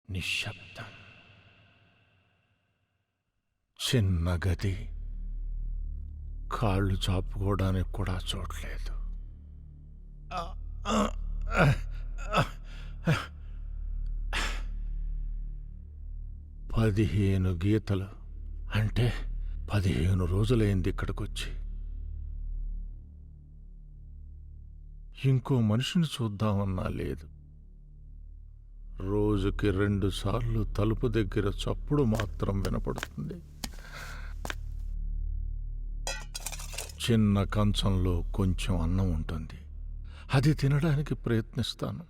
నిశ్శబ్దం. చిన్న గది, కాళ్ళు చాపుకోవడానికి కూడా చోట్లేదు. 15 గీతలు అంటే 15 రోజులైంది ఇక్కడికొచ్చి. ఇంకో మనిషిని చూద్దామన్నా లేదు. రోజుకి 2 సార్లు తలుపు దగ్గర చప్పుడు మాత్రం వినపడుతుంది. చిన్న కంచంలో కొంచెం అన్నం ఉంటుంది. అది తినడానికి ప్రయత్నిస్తాను.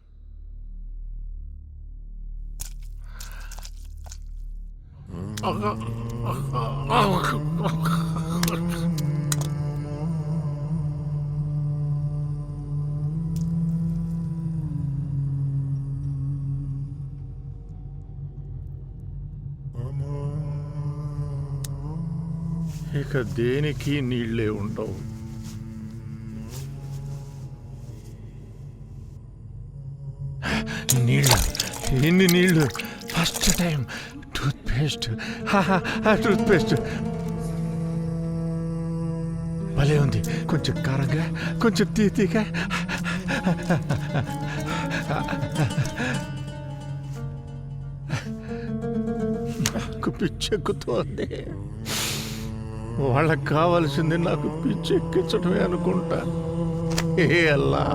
ఇక దేనికి నీళ్లే ఉండవు. నీళ్ళు, ఎన్ని నీళ్లు! First time toothpaste. టూత్పేస్ట్ భలే ఉంది. కొంచెం కారంగా, కొంచెం తీతిగా. నాకు పిచ్చెక్కుతోంది. వాళ్ళకి కావాల్సింది నాకు పిచ్చెక్కించడమే అనుకుంటా. ఏ అల్లా!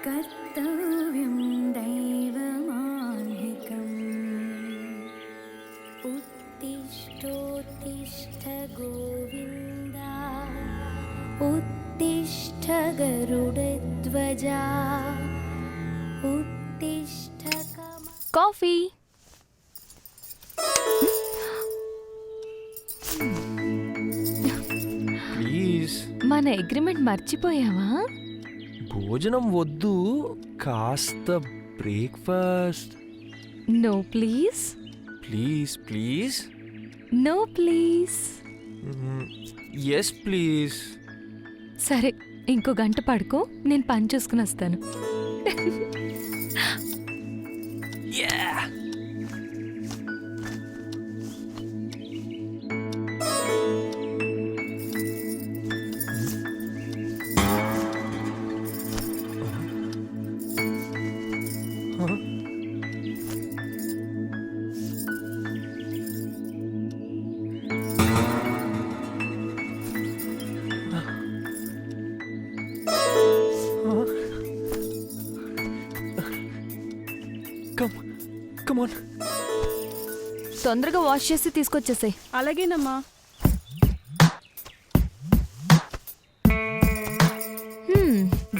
कर्तव्यं दैवमान्धिकम् उत्तिष्ठोत्तिष्ठ गोविन्दा उत्तिष्ठ गरुडध्वजा उत्तिष्ठ కాఫీ. ప్లీజ్. మన అగ్రిమెంట్ మర్చిపోయావా? భోజనం వద్దు, కాస్త breakfast. No please. Please please. No please. Yes please. సరే, ఇంకో గంట పడుకో, నేను పని చూసుకుని వస్తాను. కమాన్. తొందరగా వాష్ చేసి తీసుకొచ్చేసాయి. అలాగేనమ్మా.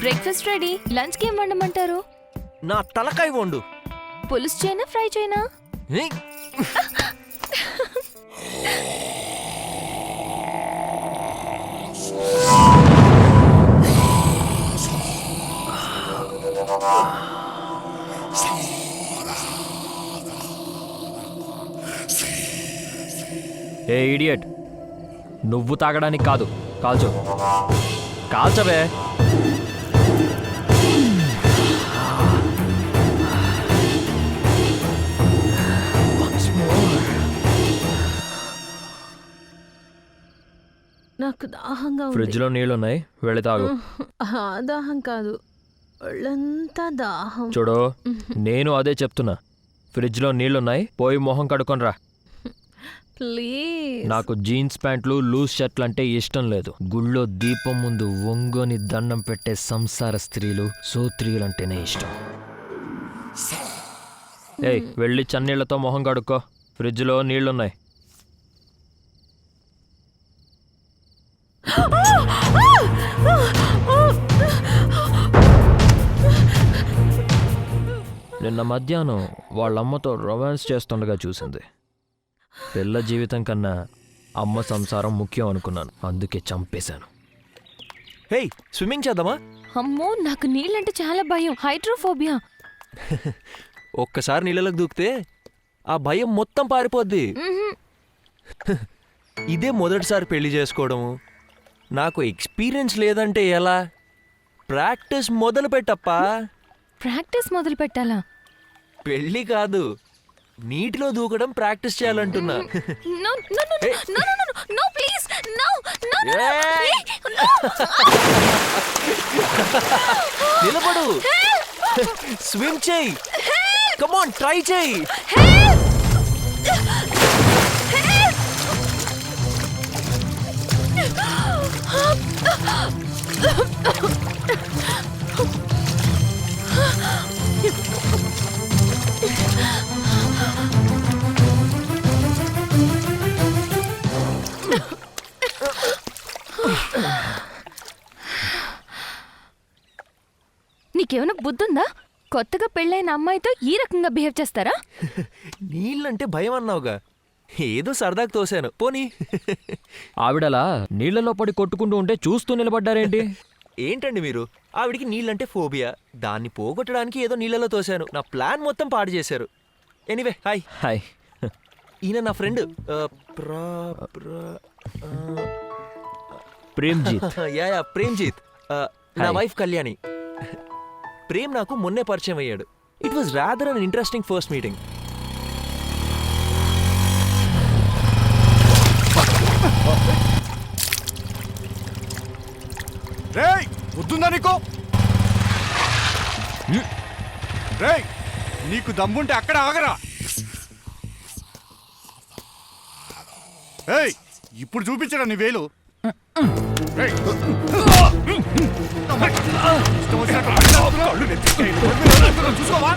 Breakfast ready. లంచ్కి ఏం వండమంటారు? నా తలకాయ వండు. పులుసు చేయనా, ఫ్రై చేయనా? ఏయ్, ఏ ఇడియట్, నువ్వు తాగడానికి కాదు, కాల్చు. కాల్చవే. నాకు దాహంగా ఉంది. ఫ్రిడ్జ్లో నీళ్ళున్నాయి, వెళ్ళి తాగు. ఆ దాహం కాదు, ఒళ్ళంతా దాహం. చూడు, నేను అదే చెప్తున్నా. ఫ్రిడ్జ్లో నీళ్ళున్నాయి, పోయి మొహం కడుకొనిరా. ప్లీజ్. నాకు జీన్స్ ప్యాంట్లు, లూజ్ షర్ట్లు అంటే ఇష్టం లేదు. గుళ్ళో దీపం ముందు ఒంగోని దండం పెట్టే సంసార స్త్రీలు, సోత్రీలంటేనే ఇష్టం. ఏయ్, వెళ్ళి చన్నీళ్లతో మొహం కడుక్కో. ఫ్రిడ్జ్లో నీళ్లున్నాయి. నిన్న మధ్యాహ్నం వాళ్ళమ్మతో రొమాన్స్ చేస్తుండగా చూసింది. పిల్ల జీవితం కన్నా అమ్మ సంసారం ముఖ్యం అనుకున్నాను, అందుకే చంపేశాను. హే, స్విమ్మింగ్ చేద్దామా? అమ్మో, నాకు నీళ్ళంటే చాలా భయం. హైడ్రోఫోబియా. ఒక్కసారి నీళ్ళలోకి దూకితే ఆ భయం మొత్తం పారిపోద్ది. ఇదే మొదటిసారి పెళ్లి చేసుకోవడము. నాకు ఎక్స్పీరియన్స్ లేదంటే ఎలా? ప్రాక్టీస్ మొదలు పెట్టప్పా. ప్రాక్టీస్ మొదలు పెట్టాలా? పెళ్లి కాదు, నీటిలో దూకడం practice చేయాలంటున్నా. No, no, no, no, no, no, no, no, please, no, no, no, Hey! no. నిలబడు, స్విమ్ చేయి. కమాన్, ట్రై చేయి. నీకేమైనా బుద్ధుందా? కొత్తగా పెళ్ళైన అమ్మాయితో ఈ రకంగా బిహేవ్ చేస్తారా? నీళ్ళంటే భయం అన్నావుగా, ఏదో సరదాకు తోశాను, పోనీ. ఆవిడలా నీళ్లలో పడి కొట్టుకుంటూ ఉంటే చూస్తూ నిలబడ్డారేంటి? ఏంటండి మీరు? ఆవిడికి నీళ్ళంటే ఫోబియా, దాన్ని పోగొట్టడానికి ఏదో నీళ్ళలో తోశాను. నా ప్లాన్ మొత్తం పాడు చేశారు. Anyway, hi. హాయ్. ఈయన నా ఫ్రెండ్ ప్రేమ్జీత్. యా ప్రేమ్జీత్. నా Hi. వైఫ్ కళ్యాణి. ప్రేమ్ నాకు మొన్నే పరిచయం అయ్యాడు. It was rather an interesting first meeting. రేయ్, వద్దుందా నీకు? రేయ్, నీకు దమ్ముంటే అక్కడ ఆగరా. ఏయ్, ఇప్పుడు చూపించరా నీ వేలు. రేయ్. ఇష్టం వచ్చినట్టు చూసుకోవా?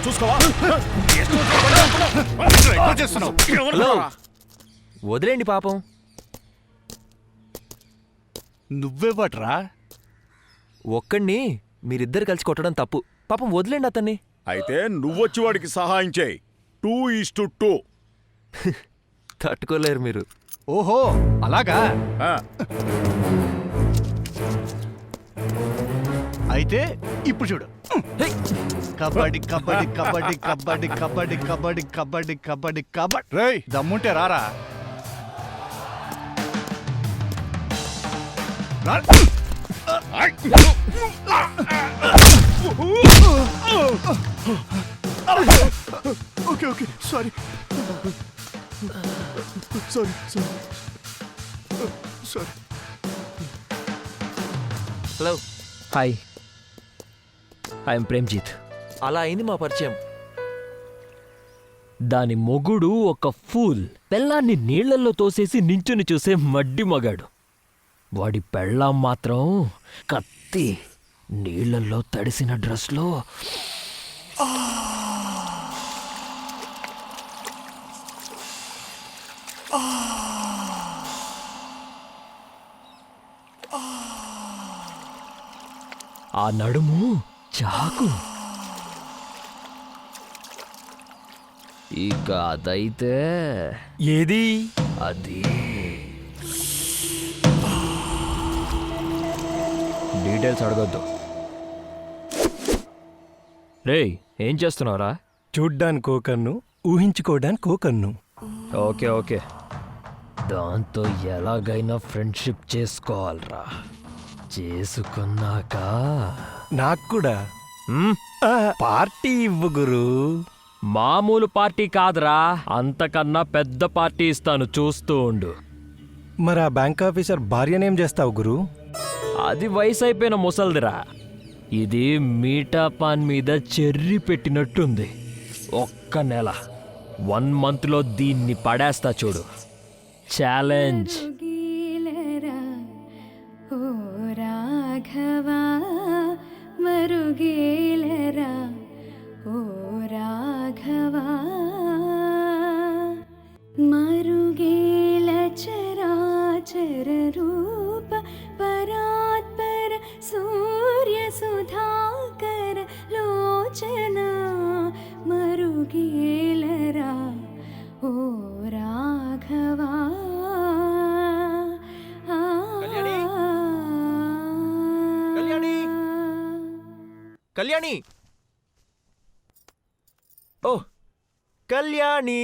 చూసుకోవా? ఎక్కువ చేస్తున్నావు. హలో, వదిలేండి పాపం. నువ్వేవట్రా? ఒక్కడిని మీరిద్దరు కలిసి కొట్టడం తప్పు. పాపం వదిలేండి అతన్ని. అయితే నువ్వొచ్చి వాడికి సహాయం చేయి. 2:2. తట్టుకోలేరు మీరు. ఓహో, అలాగా? అయితే ఇప్పుడు చూడు. కబడ్డీ కబడ్డీ కబడ్డీ కబడ్డీ కబడ్డీ కబడ్డీ కబడ్డీ కబడ్డీ కబడ్డీ. రేయ్, దమ్ముంటే రారా. Okay okay, sorry sorry sorry sorry. Hello. Hi, I'm Premjeet. అలా అయింది మా పరిచయం. దాని మొగుడు ఒక ఫూల్. పెళ్ళాన్ని నీళ్లలో తోసేసి నించుని చూసే మడ్డి మగాడు. వాడి పెళ్ళాం మాత్రం కత్తి. నీళ్లలో తడిసిన డ్రెస్లో ఆ నడుము చాకు. ఇక అదైతే ఏది? అది డీటెయిల్స్ అడగొద్దు. రేయ్, ఏం చేస్తున్నావురా? చూడ్డానికి ఓ కన్ను, ఊహించుకోవడానికి ఓ కన్ను. ఓకే ఓకే, దాంతో ఎలాగైనా ఫ్రెండ్షిప్ చేసుకోవాలరా. చేసుకున్నాక నాకు కూడా మ్, పార్టీ ఇవ్వు గురు. మామూలు పార్టీ కాదురా, అంతకన్నా పెద్ద పార్టీ ఇస్తాను, చూస్తూ ఉండు. మరి ఆ బ్యాంక్ ఆఫీసర్ భార్యనేం చేస్తావు గురు? అది వయసు అయిపోయిన ముసల్దిరా. ఇది మీటా పాన్ మీద చెర్రి పెట్టినట్టుంది. ఒక్క నెల 1 monthలో దీన్ని పడేస్తా చూడు. ఛాలెంజ్. మరుగేలరా ఓ రాఘవా మరుగేలరా ఓ రాఘవా మరుగేల చరాచర రూప పరాత్పర సూర్య సుధాకర లోచన మరుగేలరా ఓ రాఘవా. కళ్యాణి! కళ్యాణి! కళ్యాణి! ఓ కళ్యాణి,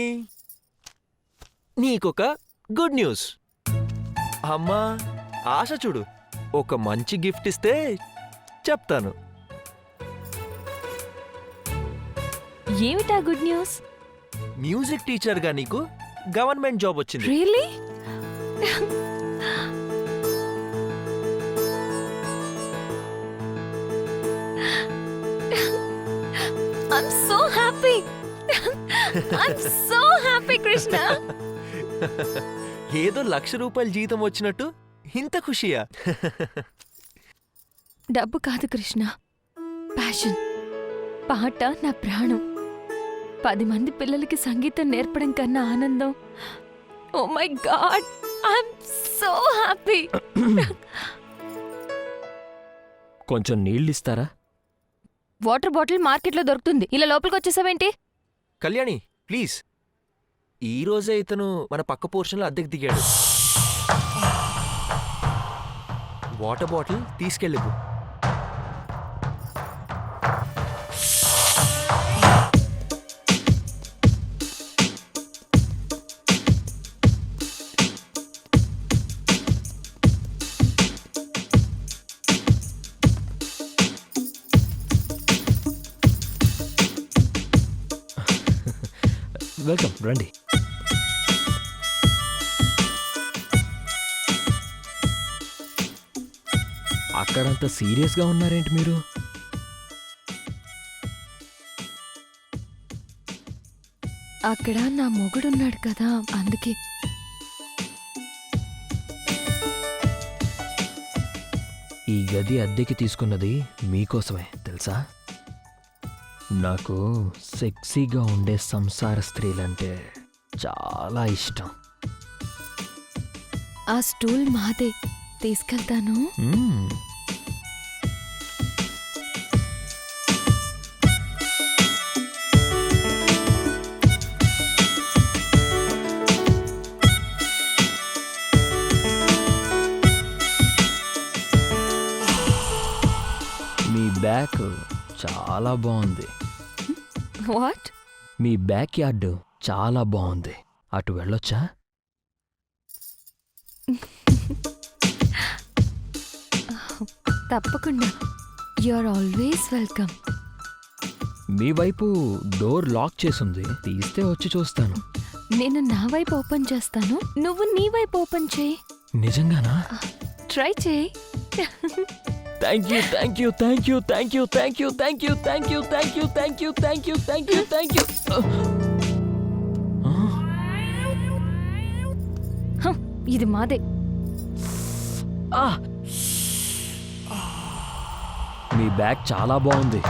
నీకొక గుడ్ న్యూస్. అమ్మా ఆశ చూడు, ఒక మంచి గిఫ్ట్ ఇస్తే చెప్తాను. ఏమిటా గుడ్ న్యూస్? మ్యూజిక్ టీచర్గా నీకు గవర్నమెంట్ జాబ్ వచ్చింది. Really? I'm so happy. I'm so happy, Krishna. ఏదో ₹1,00,000 జీతం వచ్చినట్టు ఇంత ఖుషియా? డబ్బు కాదు కృష్ణ, ప్యాషన్. పాట నా ప్రాణం. 10 మంది పిల్లలకి సంగీతం నేర్పడం కన్నా ఆనందం. Oh my god, I'm so happy. కొంచెం నీళ్ళిస్తారా? వాటర్ బాటిల్ మార్కెట్లో దొరుకుతుంది. ఇలా లోపలికి వచ్చేసావేంటి? కళ్యాణి ప్లీజ్, ఈ రోజే ఇతను మన పక్క పోర్షన్లో అద్దెకి దిగాడు. Water bottle తీసుకెళ్ళిపో. వెల్కమ్, రండి. అక్కడంత సీరియస్గా ఉన్నారేంటి మీరు? అక్కడ నా మొగుడున్నాడు కదా, అందుకే. ఈ గది అద్దెకి తీసుకున్నది మీకోసమే తెలుసా? నాకు సెక్సీగా ఉండే సంసార స్త్రీలంటే చాలా ఇష్టం. ఆ స్టూల్ మాదే, తీసుకెళ్తాను. మ్మ్. మీ బ్యాక్ చాలా బాగుంది. వాట్? మీ బ్యాక్ యార్డ్ చాలా బాగుంది. అటు వెళ్ళొచ్చా? తప్పకుండా. You are always welcome. మీ వైపు డోర్ లాక్ చేసుంది, తీస్తే వచ్చి చూస్తాను. నేను నా వైపు ఓపెన్ చేస్తాను, నువ్వు నీ వైపు ఓపెన్ చేయి. నిజంగానా? ట్రై చేయి. Thank you, thank you, thank you, thank you, thank you, thank you, thank you, thank you, thank you, thank you, thank you, thank you. ఇది మాదే. మీ బ్యాగ్ చాలా బాగుంది.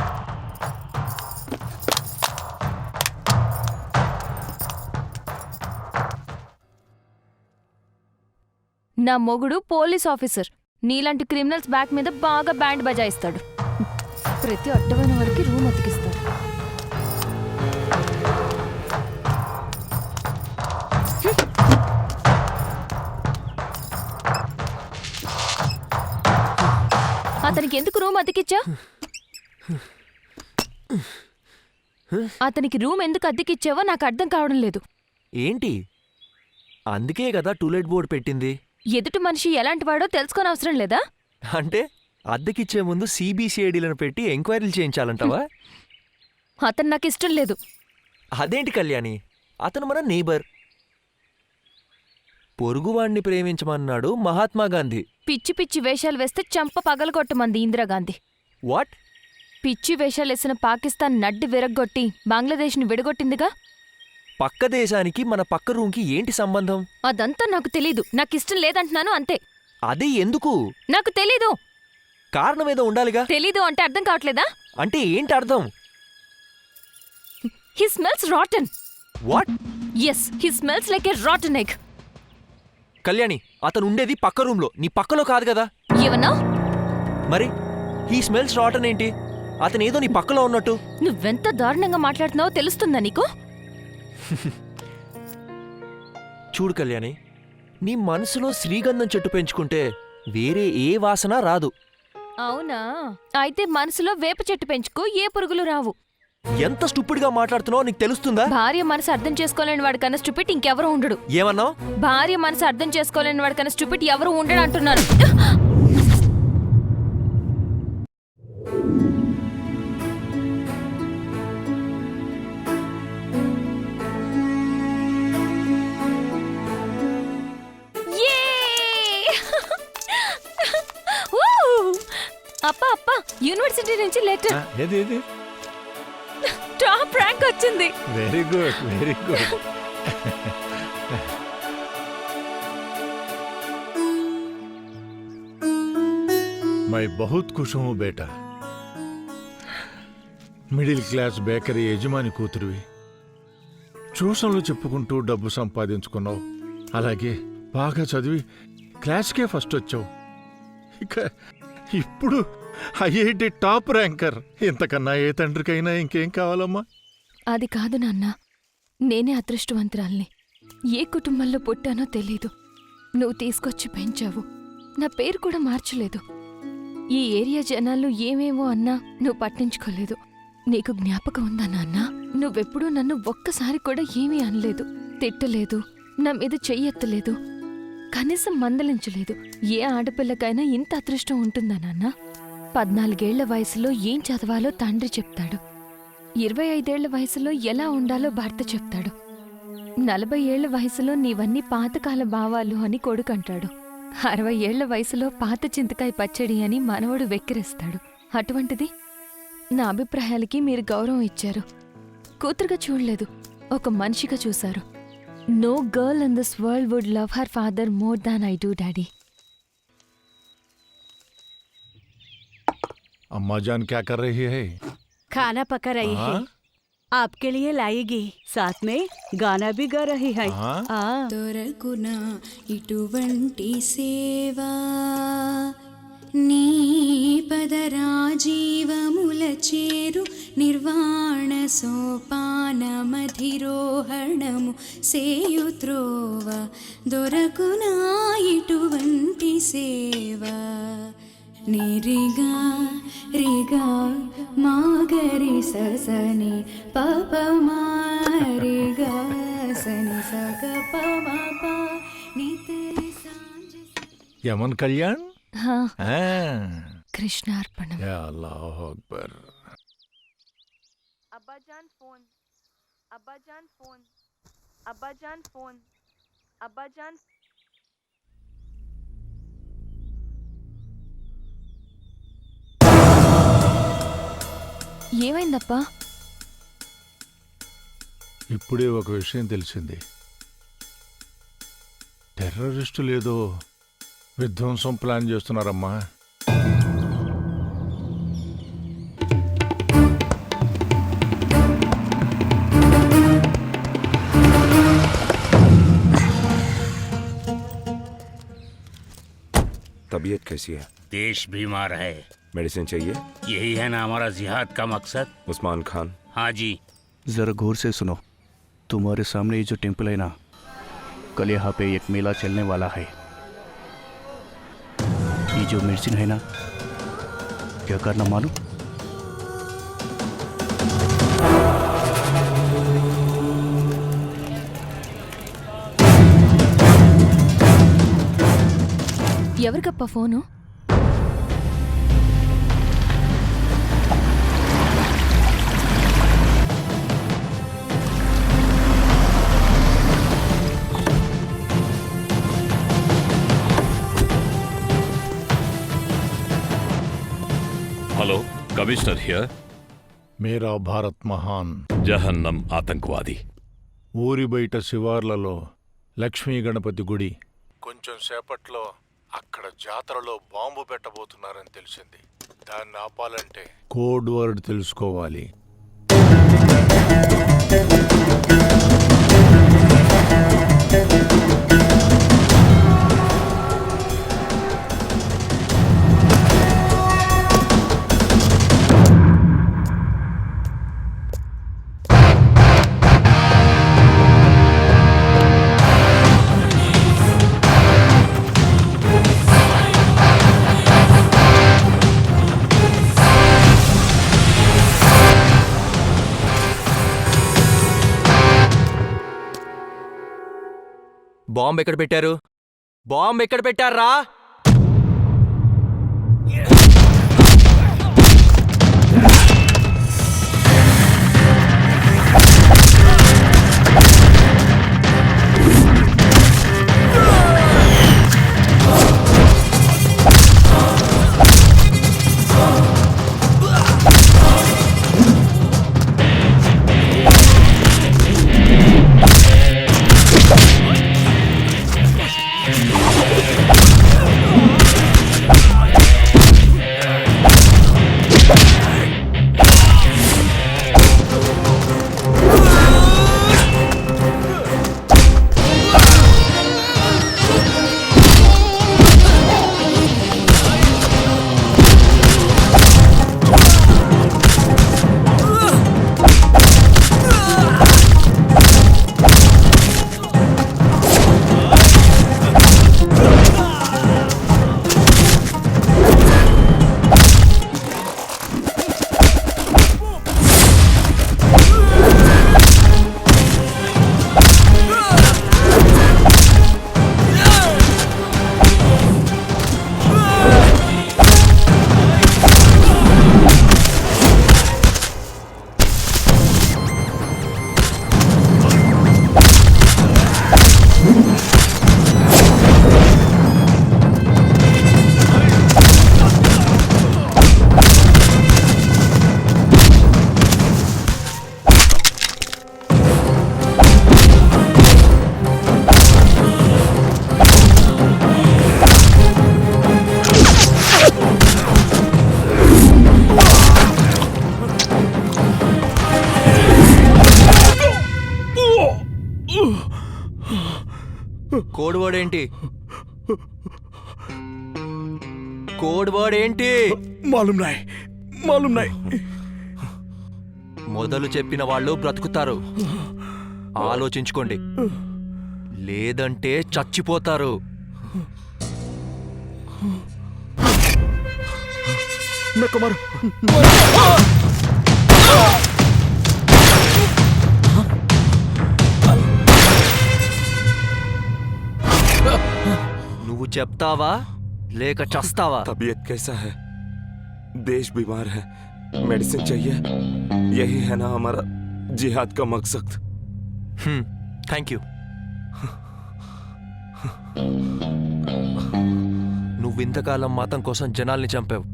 నా మొగుడు పోలీస్ ఆఫీసర్. నీలాంటి క్రిమినల్స్ బ్యాక్ మీద బాగా బ్యాండ్ బజాయిస్తాడు. ప్రతి అడ్డమైన వారికి రూమ్ అతికిస్తారు. అతనికి ఎందుకు రూమ్ అద్దెకిచ్చా? అతనికి రూమ్ ఎందుకు అద్దెకిచ్చావో నాకు అర్థం కావడం లేదు. ఏంటి? అందుకే కదా టూలెట్ బోర్డు పెట్టింది. ఎదుటి మనిషి ఎలాంటి వాడో తెలుసుకోని అవసరం లేదా? అంటే అద్దెకిచ్చే ముందు సిబిసిఐడీలను పెట్టి ఎంక్వైరీలు చేయించాలంటావా? అతను నాకు ఇష్టం లేదు. అదేంటి కళ్యాణి, అతను మన నేబర్. పొరుగువాణ్ణి ప్రేమించమన్నాడు మహాత్మా గాంధీ. పిచ్చి పిచ్చి వేషాలు వేస్తే చంప పగలగొట్టమంది ఇందిరాగాంధీ. వాట్? పిచ్చి వేషాలేసిన పాకిస్తాన్ నడ్డి విరగ్గొట్టి బంగ్లాదేశ్ని విడగొట్టిందిగా. పక్క దేశానికి మన పక్క రూమ్కి ఏంటి సంబంధం? అదంతా నాకు తెలీదు. నాకిష్టం లేదంటున్నాను అంతే. అది ఎందుకు? నాకు తెలీదు. కారణమేదో ఉండాలిగా. తెలీదు అంటే అర్థం కావట్లేదా? అంటే ఏంటి అర్థం? He smells rotten. What? Yes, he smells like a rotten egg. Kalyani, అతను ఉండేది పక్క రూమ్లో, నీ పక్కలో కాదు కదా. ఏమన్నా? మరి హీ స్మెల్స్ రాటన్ ఏంటి? అతనేదో నీ పక్కలో ఉన్నట్టు. నువ్వెంత దారుణంగా మాట్లాడుతున్నావో తెలుస్తుందా నీకు? చూడు కళ్యాణి, నీ మనసులో శ్రీగంధం చెట్టు పెంచుకుంటే వేరే ఏ వాసన రాదు. అవునా? అయితే మనసులో వేప చెట్టు పెంచుకో, ఏ పురుగులు రావు. ఎంత స్టూపిడ్గా మాట్లాడుతున్నావో నీకు తెలుస్తుందా? భార్య మనసు అర్థం చేసుకోలేని వాడికన్నా స్టూపిడ్ ఇంకెవరూ ఉండడు. ఏమన్నావు? భార్య మనసు అర్థం చేసుకోలేని వాడికన్నా స్టూపిడ్ ఎవరూ ఉండడు అంటున్నాను. అప్పా అప్పా, యూనివర్సిటీ నుంచి లెటర్. ఏది? టాప్ ర్యాంక్ వచ్చింది. Very good, very good. मैं बहुत खुश हूँ बेटा. మిడిల్ క్లాస్ బేకరీ యజమాని కూతురువి. ట్యూషన్లు చెప్పుకుంటూ డబ్బు సంపాదించుకున్నావు. అలాగే బాగా చదివి క్లాస్కే ఫస్ట్ వచ్చావు. ఇక ఇప్పుడు ఐఐటి టాప్ ర్యాంకర్. ఇంతకన్నా ఏ తండ్రికైనా ఇంకేం కావాలమ్మా? అది కాదు నాన్న, నేనే అదృష్టవంతురాల్ని. ఏ కుటుంబంలో పుట్టానో తెలీదు. నువ్వు తీసుకొచ్చి పెంచావు. నా పేరు కూడా మార్చలేదు. ఈ ఏరియా జనాలు ఏమేమో అన్నా నువ్వు పట్టించుకోలేదు. నీకు జ్ఞాపకం ఉందా నాన్న? నువ్వెప్పుడూ నన్ను ఒక్కసారి కూడా ఏమీ అనలేదు, తిట్టలేదు, నా మీద చెయ్యెత్తలేదు, కనీసం మందలించలేదు. ఏ ఆడపిల్లకైనా ఇంత అదృష్టం ఉంటుందా నాన్న? 14 ఏళ్ల వయసులో ఏం చదవాలో తండ్రి చెప్తాడు. 25 ఏళ్ల వయసులో ఎలా ఉండాలో భర్త చెప్తాడు. 40 ఏళ్ల వయసులో నీవన్నీ పాతకాల భావాలు అని కొడుకంటాడు. 60 ఏళ్ల వయసులో పాత చింతకాయ పచ్చడి అని మనవడు వెక్కిరిస్తాడు. అటువంటిది నా అభిప్రాయాలకి మీరు గౌరవం ఇచ్చారు. కూతురుగా చూడలేదు, ఒక మనిషిగా చూశారు. No girl in this world would love her father more than I do daddy. अम्मा जान क्या कर रही है? खाना पका रही है, हाँ? आपके लिए लाएगी. साथ में गाना भी गा रही है. हाँ? దొరకున ఇటువంటి సేవా నీ పదరాజీవముల చేరు నిర్వాణ సోపానమధిరోహణము సేయుత్రోవ దొరకున ఇటువంటి సేవా నిరిగా రిగా మాగరి ససని పప మారిగా సని సగ పమ ప నితరి సాంజి. यमन कल्याण. హా, हाँ. కృష్ణార్పణం. या अल्लाह अकबर. అబ్బాజాన్ ఫోన్, అబ్బాజాన్ ఫోన్, అబ్బాజాన్ ఫోన్, అబ్బాజాన్. ఏమైందప్పా? ఇప్పుడే ఒక విషయం తెలిసింది. టెర్రరిస్టులు ఏదో విధ్వంసం ప్లాన్ చేస్తున్నారమ్మా. तबीयत कैसी है? देश बीमार है, मेडिसिन चाहिए? यही है ना हमारा जिहाद का मकसद। उस्मान खान। हाँ जी। जरा गौर से सुनो, तुम्हारे सामने ये जो टेम्पल है ना, कल यहाँ पे एक मेला चलने वाला है। ये जो मेडिसिन है ना, क्या करना मालूम? ఎవరికప్ప ఫోను? Hello, commissioner here. మేరా భారత్ మహాన్. జహన్నం ఆతంకవాది. ఊరి బయట శివార్లలో లక్ష్మీ గణపతి గుడి. కొంచెం సేపట్లో అక్కడ జాతరలో బాంబు పెట్టబోతున్నారని తెలిసింది. దాన్ని ఆపాలంటే కోడ్ వర్డ్ తెలుసుకోవాలి. బాంబు ఎక్కడ పెట్టారు? బాంబు ఎక్కడ పెట్టారా? కోడ్ వర్డ్ ఏంటి? కోడ్ వర్డ్ ఏంటి? मालूम नहीं. మొదలు చెప్పిన వాళ్ళు బ్రతుకుతారు. ఆలోచించుకోండి, లేదంటే చచ్చిపోతారు. నువ్వు చెప్తావా లేక చస్తావా? तबीयत कैसा है? देश बीमार है, मेडिसिन चाहिए। यही है ना हमारा जिहाद का मकसद। Thank you. నువ్వు ఇంతకాలం మతం కోసం జనాల్ని చంపావు.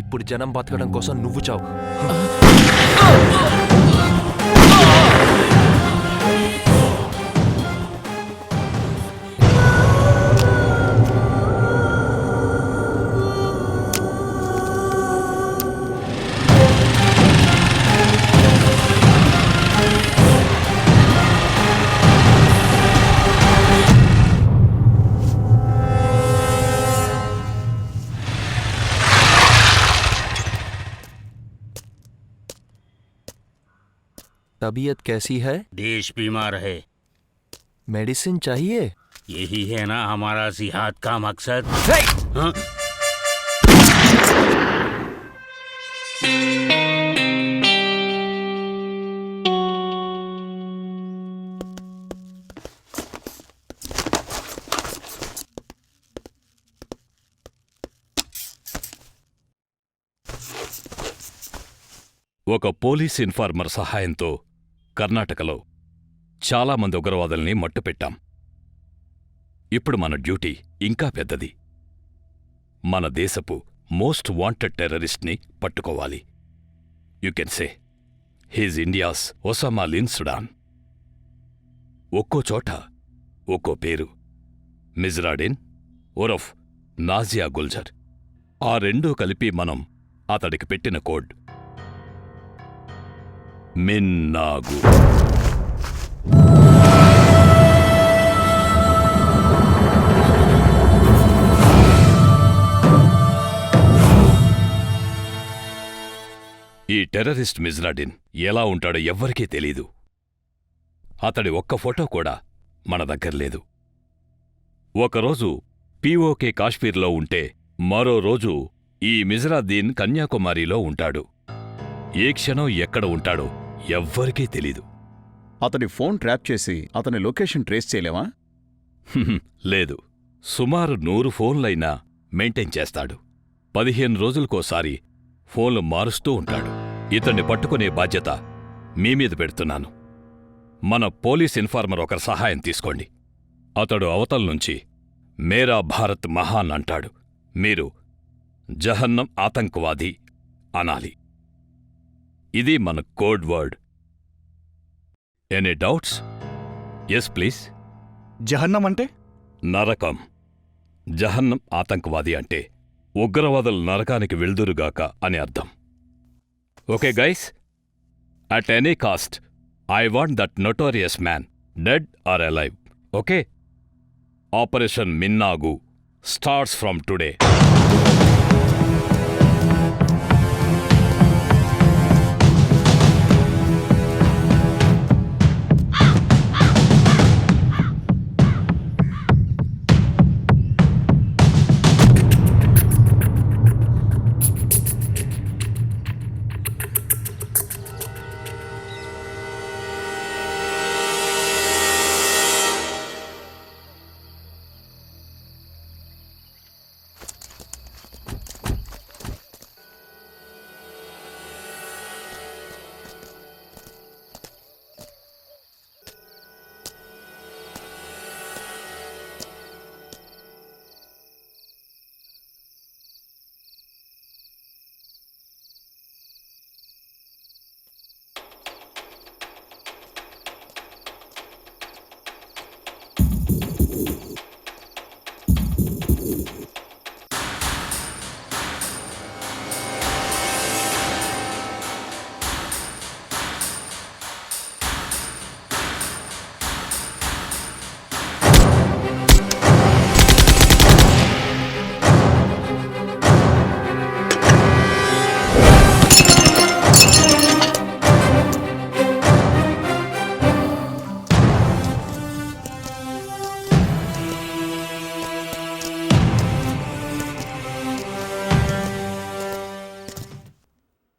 ఇప్పుడు జనం బతకడం కోసం నువ్వు చావు. तबीयत कैसी है? देश बीमार है, मेडिसिन चाहिए? यही है ना हमारा जिहाद का मकसद। हाँ? ఒక పోలీస్ ఇన్ఫార్మర్ సహాయంతో కర్ణాటకలో చాలామంది ఉగ్రవాదుల్ని మట్టుపెట్టాం. ఇప్పుడు మన డ్యూటీ ఇంకా పెద్దది. మన దేశపు మోస్ట్ వాంటెడ్ టెర్రరిస్ట్ని పట్టుకోవాలి. You can say he's India's Osama bin Sudan. ఒక్కో చోట ఒక్కో పేరు. మిజ్రాడిన్ ఉరఫ్ నాజియా గుల్జర్. ఆ రెండూ కలిపి మనం అతడికి పెట్టిన కోడ్ మిన్నాగు. ఈ టెర్రరిస్ట్ మిజ్రాడిన్ ఎలా ఉంటాడో ఎవ్వరికీ తెలీదు. అతడి ఒక్క ఫోటో కూడా మన దగ్గర లేదు. ఒకరోజు పీఓకే కాశ్మీర్లో ఉంటే మరో రోజు ఈ మిజ్రాద్దీన్ కన్యాకుమారిలో ఉంటాడు. ఏ క్షణం ఎక్కడ ఉంటాడో ఎవ్వరికీ తెలీదు. అతని ఫోన్ ట్రాప్ చేసి అతని లొకేషన్ ట్రేస్ చేయలేమా? లేదు. సుమారు 100 ఫోన్లైనా మెయింటైన్ చేస్తాడు. 15 రోజులకోసారి ఫోన్లు మారుస్తూ ఉంటాడు. ఇతన్ని పట్టుకునే బాధ్యత మీమీద పెడుతున్నాను. మన పోలీస్ ఇన్ఫార్మర్ ఒకరి సహాయం తీసుకోండి. అతడు అవతల నుంచి మేరా భారత్ మహాన్ అంటాడు. మీరు జహన్నం ఆతంకవాది అనాలి. ఇది మన code word. Any doubts? Yes please. జహన్నం అంటే? నరకం. జహన్నం ఆతంకవాది అంటే ఉగ్రవాదులు నరకానికి వెళ్దురుగాక అని అర్థం. Okay guys, at any cost I want that notorious man dead or alive. Okay? Operation Minnagu starts from today.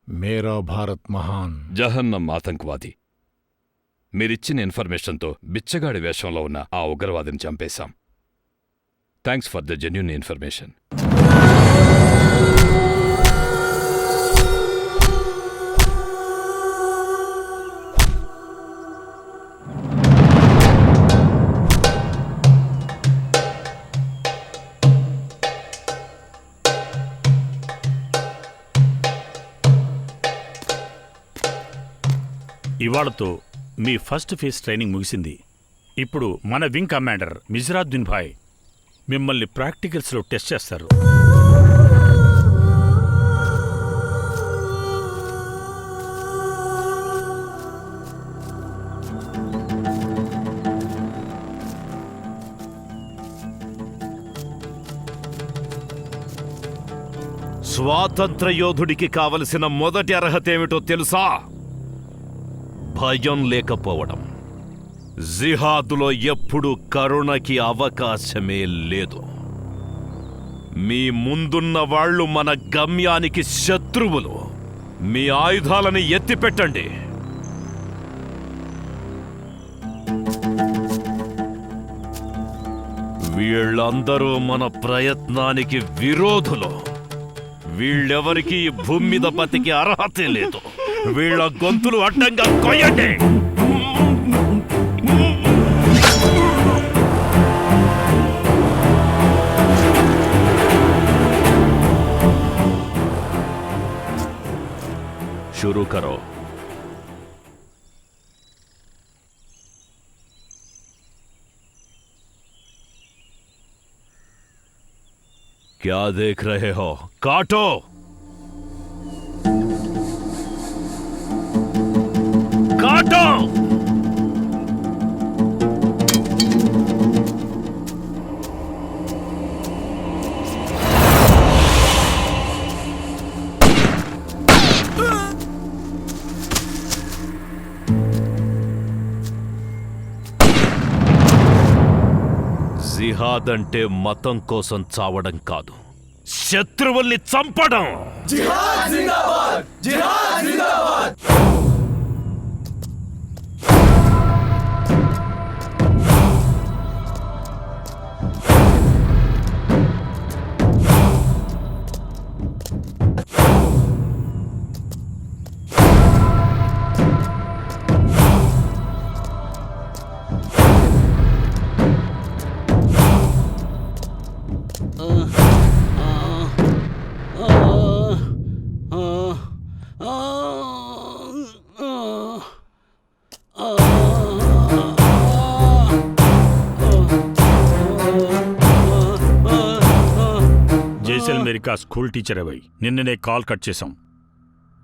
మేరా భారత్ మహాన్. జహన్నం ఆతంకవాది. మీరిచ్చిన ఇన్ఫర్మేషన్తో బిచ్చగాడి వేషంలో ఉన్న ఆ ఉగ్రవాదిని చంపేశాం. Thanks for the genuine information. ఇవాళతో మీ ఫస్ట్ ఫేజ్ ట్రైనింగ్ ముగిసింది. ఇప్పుడు మన వింగ్ కమాండర్ మిజ్రాద్దీన్ భాయ్ మిమ్మల్ని ప్రాక్టికల్స్లో టెస్ట్ చేస్తారు. స్వాతంత్ర యోధుడికి కావలసిన మొదటి అర్హత ఏమిటో తెలుసా? భయం లేకపోవడం. జిహాదులో ఎప్పుడు కరుణకి అవకాశమే లేదు. మీ ముందున్న వాళ్ళు మన గమ్యానికి శత్రువులు. మీ ఆయుధాలని ఎత్తిపెట్టండి. వీళ్ళందరూ మన ప్రయత్నానికి విరోధులు. వీళ్ళెవరికి ఈ భూమి మీద బతికి అర్హతే లేదు. వీళ్ళ గొంతులు అడ్డంగా కొయ్యండి. शुरू करो. क्या देख रहे हो? काटो. काटो. జిహాద్ అంటే మతం కోసం చావడం కాదు, శత్రువుల్ని చంపడం. జిహాద్ జిందాబాద్! జిహాద్ జిందాబాద్! జైసల్మేర్ స్కూల్ టీచర్ అవై నిన్ననే కాల్ కట్ చేశాం.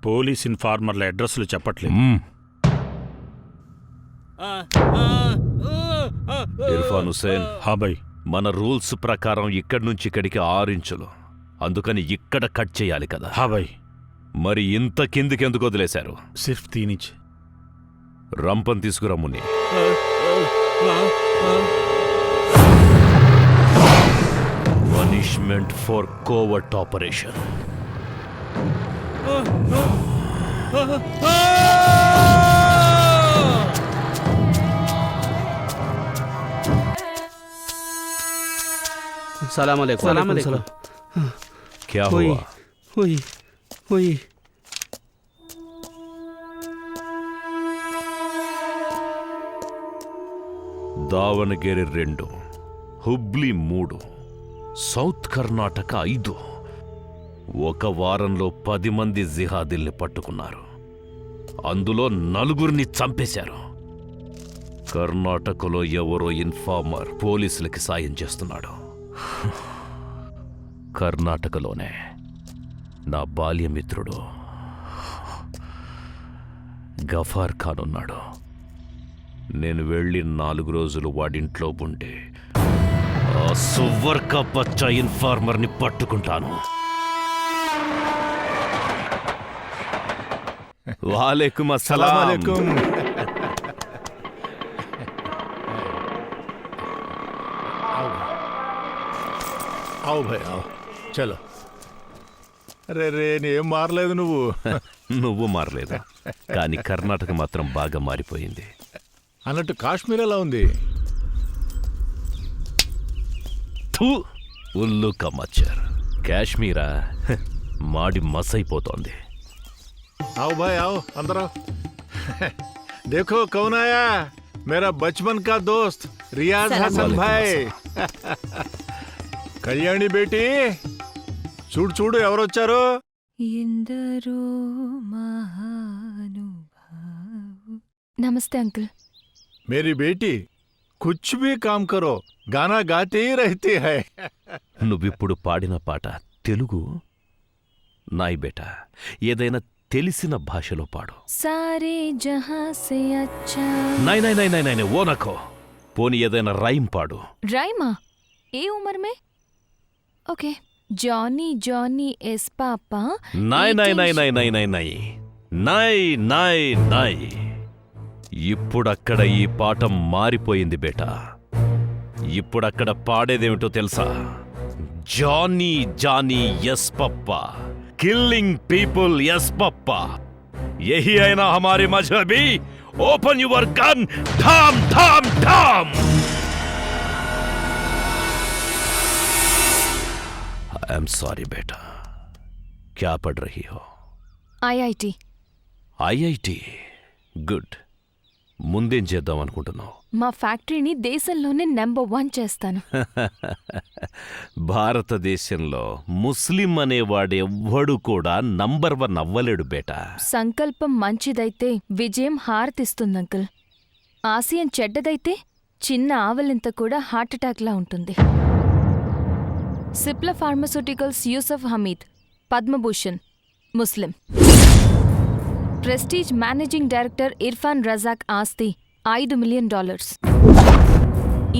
పోలీస్ ఇన్ఫార్మర్ల అడ్రస్లు చెప్పట్లేదు. ఇర్ఫాన్ హుసేన్, హా భాయ్. మన రూల్స్ ప్రకారం ఇక్కడి నుంచి ఇక్కడికి 6 ఇంచులు, అందుకని ఇక్కడ కట్ చేయాలి కదా. హా భాయ్. మరి ఇంత కిందికెందుకు వదిలేశారు? సిర్ఫ్ 3 inch. రంపం తీసుకురమ్ముని. Punishment for covert operation. सलाम अलैकुम. सलाम अलैकुम. क्या हुआ? हुई हुई. దావణగిరి 2, హుబ్లీ 3, సౌత్ కర్ణాటక 5. ఒక వారంలో 10 మంది జిహాదీల్ని పట్టుకున్నారు. అందులో 4 చంపేశారు. కర్ణాటకలో ఎవరో ఇన్ఫార్మర్ పోలీసులకి సాయం చేస్తున్నాడు. కర్ణాటకలోనే నా బాల్యమిత్రుడు గఫార్ ఖాన్ ఉన్నాడు. నేను వెళ్ళి 4 రోజులు వాడింట్లో ఉంటే ఆ సువర్క బచ్చా ఇన్ఫార్మర్ని పట్టుకుంటాను. వాలేకుం అస్సలాం. आओ भाई आओ. चलो. అరే రే, నేం మారలేదు నువ్వు. నువ్వు మారలేదు, కానీ కర్ణాటక మాత్రం బాగా మారిపోయింది. అన్నట్టు కాశ్మీర్ ఎలా ఉంది? ఉల్లు కమచ్చర్. కాశ్మీరా మాడి మసైపోతోంది. आओ भाई आओ, अंदर आओ. देखो कौन आया? मेरा बचपन का दोस्त रियाज हसन भाई. కళ్యాణి బేటీ, చూడు చూడు ఎవరొచ్చారు. ఎందరో నమస్తే అంకుల్. मेरी बेटी कुछ भी काम करो, गाना गाती ही रहती है. నువ్విప్పుడు పాడిన పాట తెలుగు? నాయ్ బేటా, ఏదైనా తెలిసిన భాషలో పాడు. సారే జహా సే అచ్చా. నై నై నై నై నై, ఓ నకో. పోనీ ఏదైనా రైమ్ పాడు. రైమా? ఏ ఉమర్ మే? Okay. Johnny Johnny yes papa. నై నై నై నై నై నై నై నై నై నై. ఇప్పుడక్కడ ఈ పాట మారిపోయింది బేటా. ఇప్పుడక్కడ పాడేదేమిటో తెలుసా? Johnny Johnny yes papa, killing people yes papa, యహీ అయినా హమారే మజ్హబీ, ఓపెన్ యువర్ గన్, ఠామ్ ఠామ్ ఠామ్. आई एम सॉरी बेटा. क्या पढ़ रही हो? ఐఐటి. ఐఐటి. గుడ్. ముందేం చేద్దాం అనుకుంటున్నావు? మా ఫ్యాక్టరీని దేశంలోనే నెంబర్ 1 చేస్తాను. భారతదేశంలో ముస్లిం అనేవాడెవ్వడు కూడా నంబర్ 1 అవ్వలేడు బేటా. సంకల్పం మంచిదైతే విజయం హారతిస్తుంది అంకుల్. ఆశయం చెడ్డదైతే చిన్న ఆవలింత కూడా హార్ట్అటాక్లా ఉంటుంది. సిప్లా ఫార్మస్యూటికల్స్ యూసఫ్ హమీద్, పద్మభూషణ్, ముస్లిం. Prestige managing director Irfan Razak ఆస్తి $5 million.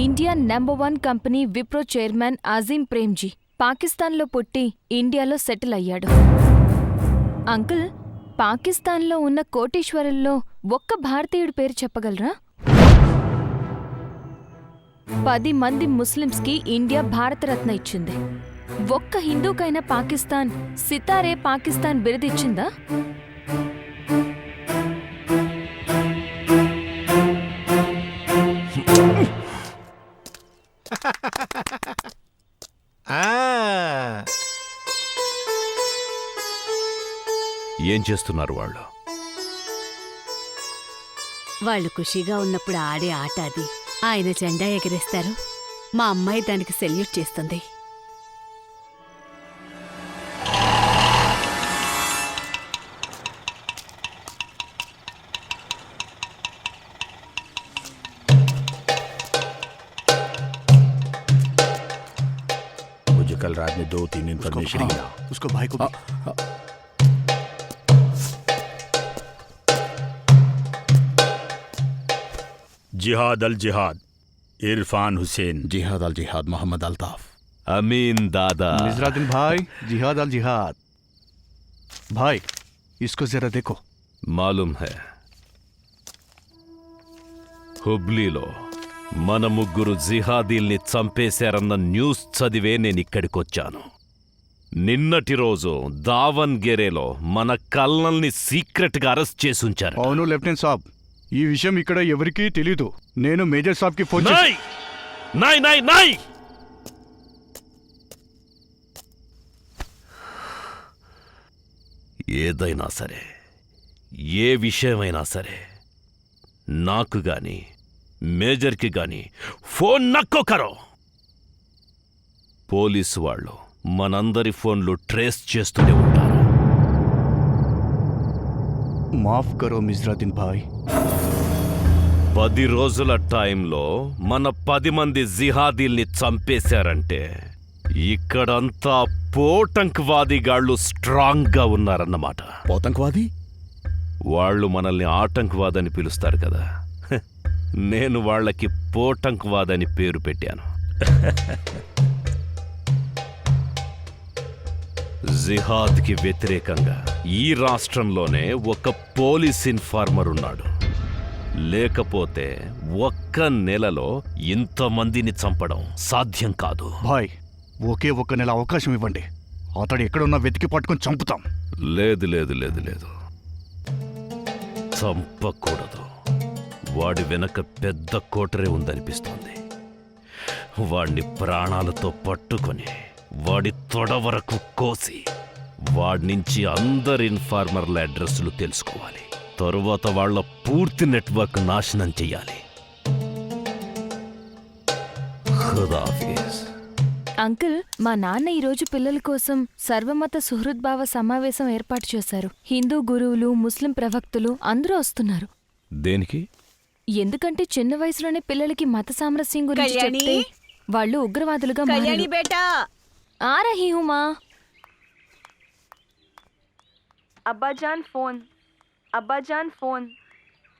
India number 1 company Wipro chairman Azim Premji పాకిస్తాన్లో పుట్టి ఇండియాలో సెటిల్ అయ్యాడు. అంకుల్, పాకిస్తాన్లో ఉన్న కోటీశ్వరుల్లో ఒక్క భారతీయుడి పేరు చెప్పగలరా? 10 మంది ముస్లిమ్స్కి ఇండియా భారతరత్న ఇచ్చింది. ఒక్క హిందూకైనా పాకిస్తాన్ సితారే పాకిస్తాన్ బిరుదిచ్చిందా? ఏం చేస్తున్నారు వాళ్ళు? వాళ్ళు ఖుషీగా ఉన్నప్పుడు ఆడే ఆట అది. ఆయన జెండా ఎగరేస్తారు, మా అమ్మాయి దానికి సెల్యూట్ చేస్తుంది. मुझे कल रात में 2-3 इन्फॉर्मेशन मिला. उसको भाई को जिहाद अल जिहाद इरफान हुसैन. जिहाद अल जिहाद मोहम्मद अल्ताफ. अमीन दादा. मिजरादुल भाई, जिहाद अल जिहाद. भाई इसको जरा देखो. मालूम है, హుబ్లీలో మన ముగ్గురు జిహాదీల్ని చంపేశారన్న న్యూస్ చదివే నేనిక్కడికొచ్చాను. నిన్నటి రోజు దావన్గెరేలో మన కల్నల్ని సీక్రెట్గా అరెస్ట్ చేసుంచారు. అవును లెఫ్టినెంట్ సాబ్, ఈ విషయం ఇక్కడ ఎవరికీ తెలీదు. నేను మేజర్ సాబ్కి ఫోన్ నాయ్ నాయ్ నాయ్ నాయ్ ఏదైనా సరే, ఏ విషయమైనా సరే, నాకు గాని మేజర్కి గాని ఫోన్ నక్కో కరో. పోలీసు వాళ్ళు మనందరి ఫోన్లు ట్రేస్ చేస్తూనే ఉంటారు. మాఫ్ కరో మిజ్రాదీన్ భాయ్. 10 రోజుల టైంలో మన 10 మంది జిహాదీల్ని చంపేశారంటే ఇక్కడంతా పోటంక్వాదిగాళ్ళు స్ట్రాంగ్గా ఉన్నారన్నమాట. పోతంక్వాది? వాళ్ళు మనల్ని ఆటంకవాదని పిలుస్తారు కదా, నేను వాళ్ళకి పోటంక్వాదని పేరు పెట్టాను. జిహాద్కి వ్యతిరేకంగా ఈ రాష్ట్రంలోనే ఒక పోలీస్ ఇన్ఫార్మర్ ఉన్నాడు. లేకపోతే ఒక్క నెలలో ఇంతమందిని చంపడం సాధ్యం కాదు. భాయ్, ఒకే ఒక్క నెల అవకాశం ఇవ్వండి, అతడు ఎక్కడున్నా వెతికి పట్టుకొని చంపుతాం. లేదు లేదు లేదు లేదు, చంపకూడదు. వాడి వెనక పెద్ద కోటరే ఉందనిపిస్తోంది. వాడిని ప్రాణాలతో పట్టుకొని వాడి తొడ వరకు కోసి వాడినుంచి అందరి ఇన్ఫార్మర్ల అడ్రస్లు తెలుసుకోవాలి. తరువాత వాళ్ల పూర్తి నెట్వర్క్ నాశనం చెయ్యాలి. ఖుదాఫీజ్. అంకుల్, మా నాన్న ఈరోజు పిల్లల కోసం సర్వమత సుహృద్భావ సమావేశం ఏర్పాటు చేశారు. హిందూ గురువులు, ముస్లిం ప్రవక్తులు అందరూ వస్తున్నారు. దేనికి? ఎందుకంటే చిన్న వయసులోనే పిల్లలకి మత సామరస్యం గురించి చెప్తే వాళ్ళు ఉగ్రవాదులుగా మారారు. ఆ రహీ హుమా. అబ్బాజాన్ ఫోన్, అబ్బాజాన్ ఫోన్,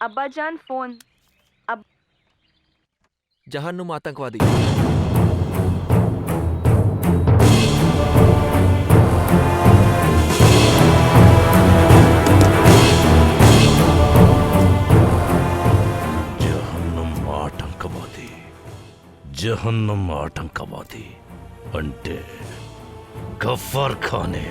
అబ్బాజాన్ ఫోన్. జహన్నుమ్ ఆతంకవాది. జహన్నం ఆటంకవాది అంటే గఫార్ ఖానే.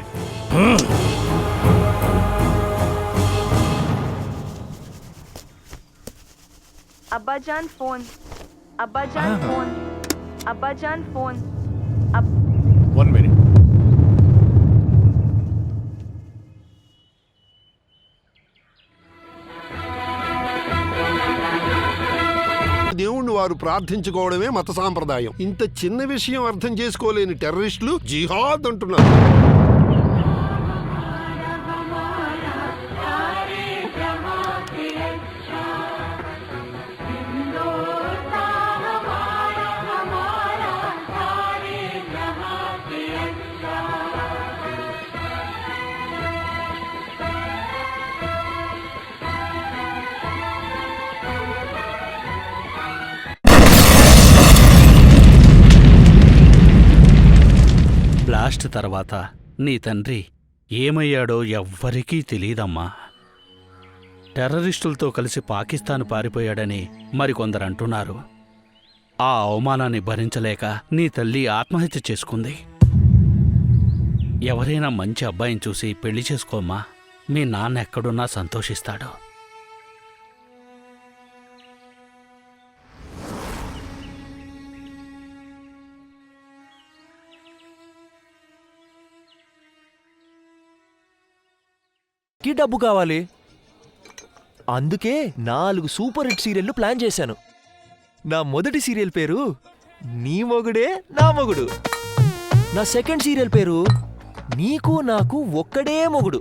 అబ్బాజాన్ ఫోన్. అబ్బాజాన్ ఫోన్. అబ్బాజాన్ ఫోన్. 1 minute. దేవుణ్ణి వారు ప్రార్థించుకోవడమే మత సాంప్రదాయం. ఇంత చిన్న విషయం అర్థం చేసుకోలేని టెర్రరిస్టులు జిహాద్ అంటున్నారు. బ్లాస్ట్ తర్వాత నీ తండ్రి ఏమయ్యాడో ఎవ్వరికీ తెలీదమ్మా. టెర్రరిస్టులతో కలిసి పాకిస్తాన్ పారిపోయాడని మరికొందరు అంటున్నారు. ఆ అవమానాన్ని భరించలేక నీ తల్లి ఆత్మహత్య చేసుకుంది. ఎవరైనా మంచి అబ్బాయిని చూసి పెళ్లి చేసుకోమ్మా. మీ నాన్న ఎక్కడున్నా సంతోషిస్తాడు. కి డబ్బు కావాలి. అందుకే 4 సూపర్ హిట్ సీరియల్లు ప్లాన్ చేశాను. నా మొదటి సీరియల్ పేరు నీ మొగుడే నా మొగుడు. నా సెకండ్ సీరియల్ పేరు నీకు నాకు ఒక్కడే మొగుడు.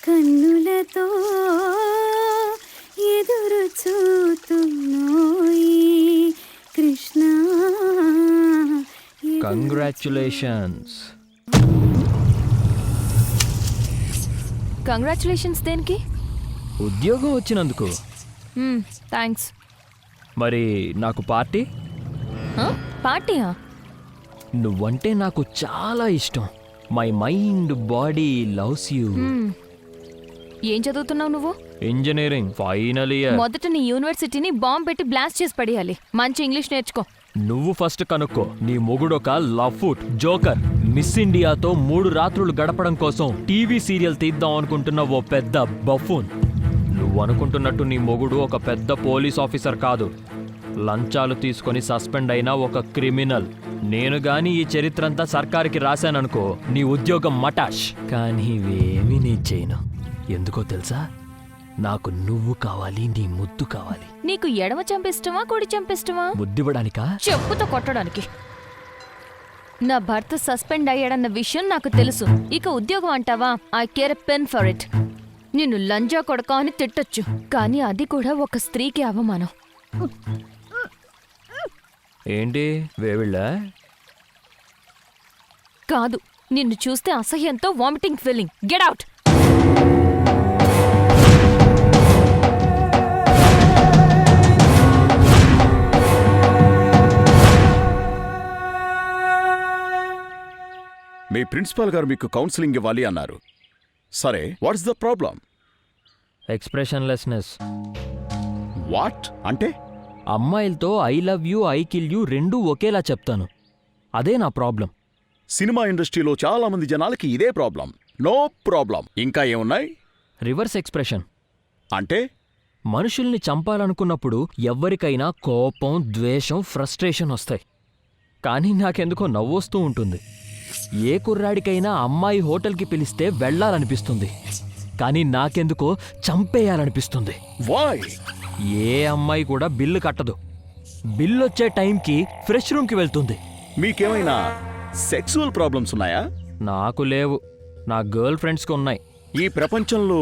కన్నులతో ఎదురు చూస్తున్నాయి కృష్ణ. కంగ్రాచ్యులేషన్స్. కంగ్రాచులేషన్స్ దేనికి? ఉద్యోగం వచ్చినందుకు. థ్యాంక్స్. మరి నాకు పార్టీ? పార్టీయా? నువ్వంటే నాకు చాలా ఇష్టం. My mind body loves you. ఏం చదువుతున్నావు నువ్వు? Engineering final year. మొదట నీ యూనివర్సిటీని బాంబ్ పెట్టి బ్లాస్ట్ చేసి పడేయాలి. మంచి ఇంగ్లీష్ నేర్చుకో. నువ్వు ఫస్ట్ కనుక్కో. నీ మొగుడొక లఫ్ట్ జోకర్. మిస్ ఇండియాతో 3 రాత్రులు గడపడం కోసం టీవీ సీరియల్ తీద్దాం అనుకుంటున్న ఓ పెద్ద బఫూన్. నువ్వు అనుకుంటున్నట్టు నీ మొగుడు ఒక పెద్ద పోలీస్ ఆఫీసర్ కాదు. లంచాలు తీసుకొని సస్పెండ్ అయిన ఒక క్రిమినల్. నేను గాని ఈ చరిత్రంతా సర్కారుకి రాశాననుకో నీ ఉద్యోగం మటాష్. కానీ ఇవేమీ నీ చేయను. ఎందుకో తెలుసా? నాకు నువ్వు కావాలి, నీ ముద్దు కావాలి. నీకు ఎడమ చంపిష్టమా కుడి చంపిష్టమా? ముద్దివ్వడానికా? చెప్పుతో కొట్టడానికి. నా భర్త సస్పెండ్ అయ్యాడన్న విషయం నాకు తెలుసు. ఇక ఉద్యోగం అంటావా? I care a pen for it. నిన్ను లంజా కొడక అని తిట్టొచ్చు, కానీ అది కూడా ఒక స్త్రీకి అవమానం. ఏంటి వేవిళ్ళా? కాదు, నిన్ను చూస్తే అసహ్యంతో వామిటింగ్ ఫీలింగ్. Get out. మీ ప్రిన్సిపాల్ గారు మీకు కౌన్సిలింగ్ ఇవ్వాలి అన్నారు. సరే, what's the problem? Expressionlessness. What అంటే? అమ్మాయిలతో I love you, I kill you రెండూ ఒకేలా చెప్తాను. అదే నా ప్రాబ్లం. సినిమా ఇండస్ట్రీలో చాలా మంది జనాలకి ఇదే ప్రాబ్లం. No problem. ఇంకా ఏమున్నాయి? రివర్స్ ఎక్స్ప్రెషన్ అంటే మనుషుల్ని చంపాలనుకున్నప్పుడు ఎవ్వరికైనా కోపం, ద్వేషం, ఫ్రస్ట్రేషన్ వస్తాయి. కానీ నాకెందుకో నవ్వొస్తూ ఉంటుంది. ఏ కుర్రాడికైనా అమ్మాయి హోటల్కి పిలిస్తే వెళ్ళాలనిపిస్తుంది, కానీ నాకెందుకో చంపేయాలనిపిస్తుంది. వై? ఏ అమ్మాయి కూడా బిల్లు కట్టదు. బిల్లొచ్చే టైంకి ఫ్రెష్ రూమ్కి వెళ్తుంది. మీకేమైనా సెక్సువల్ ప్రాబ్లమ్స్ ఉన్నాయా? నాకు లేవు, నా గర్ల్ ఫ్రెండ్స్కి ఉన్నాయి. ఈ ప్రపంచంలో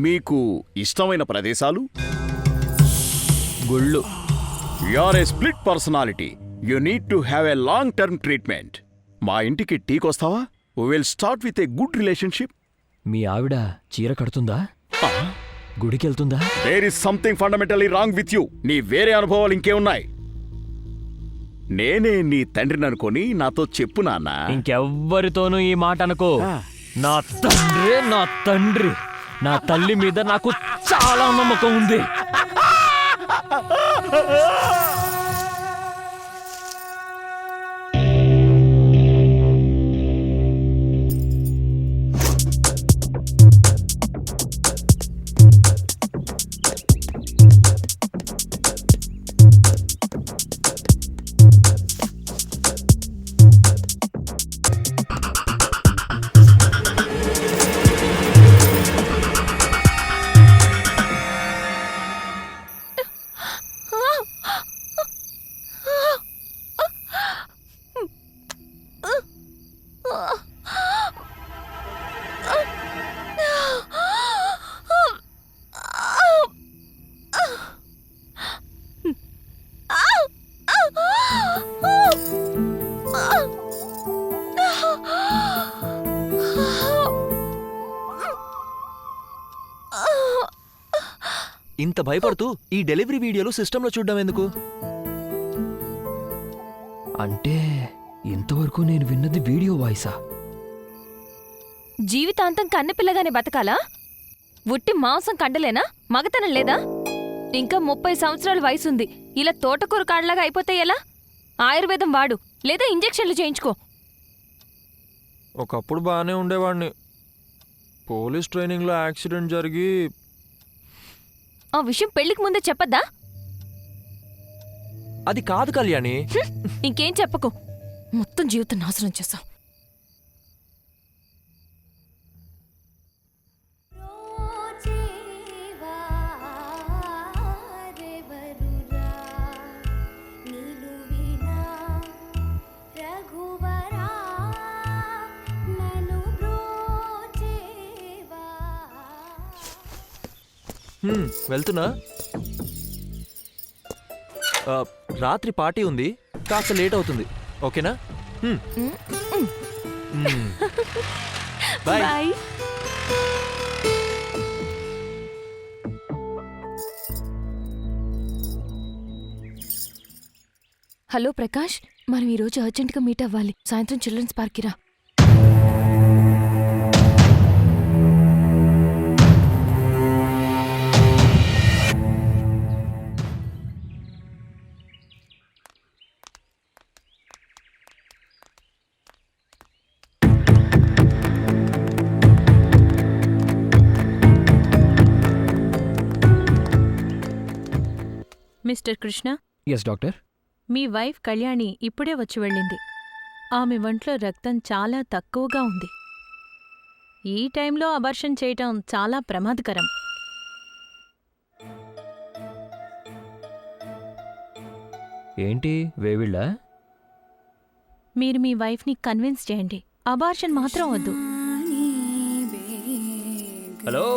మీకు ఇష్టమైన ప్రదేశాలు? గుళ్ళు. You are a split personality. You need to have a long term treatment. మా ఇంటికి టీకొస్తావా? We will start with a good relationship. మీ ఆవిడ చీర కడుతుందా? గుడికెళ్తుందా? There is something fundamentally wrong with you. నీ వేరే అనుభవాలు ఇంకేమున్నాయి? నేనే నీ తండ్రిని అనుకొని నాతో చెప్పు నాన్న. ఇంకెవ్వరితోనూ ఈ మాట అనుకో. నా తండ్రే నా తండ్రి. నా తల్లి మీద నాకు చాలా నమ్మకం ఉంది. ఇంత భయపడుతూ ఈ డెలివరీ వీడియోలు సిస్టంలో చూడడం ఎందుకు? అంటే ఇంతవరకు నేను విన్నది వీడియో వాయిసా? జీవితాంతం కన్నెపిల్లగానే బతకాలా? ఉట్టి మాంసం కండలేనా? మగతనం లేదా? ఇంకా 30 సంవత్సరాల వయసుంది. ఇలా తోటకూర కాడలాగా అయిపోతే ఎలా? ఆయుర్వేదం వాడు, లేదా ఇంజెక్షన్లు చేయించుకో. ఒకప్పుడు బాగానే ఉండేవాడిని. పోలీస్ ట్రైనింగ్లో యాక్సిడెంట్ జరిగి ఆ విషయం పెళ్లికి ముందే చెప్పద్దా? అది కాదు కళ్యాణి. ఇంకేం చెప్పకు. మొత్తం జీవితం నాశనం చేశావు. వెళ్తున్నా. రాత్రి పార్టీ ఉంది, కాస్త లేట్ అవుతుంది. ఓకేనా? బాయ్. బాయ్. హలో ప్రకాష్, మనం ఈరోజు అర్జెంట్గా మీట్ అవ్వాలి. సాయంత్రం చిల్డ్రన్స్ పార్క్కి రా. Mister Krishna, yes doctor. మీ వైఫ్ కళ్యాణి ఇప్పుడే వచ్చి వెళ్ళింది. ఆమె ఒంట్లో రక్తం చాలా తక్కువగా ఉంది. ఈ టైంలో అబార్షన్ చేయటం చాలా ప్రమాదకరం. ఏంటి వేవిళ్ళా? మీరు మీ వైఫ్ని కన్విన్స్ చేయండి. అబార్షన్ మాత్రం వద్దు. హలో,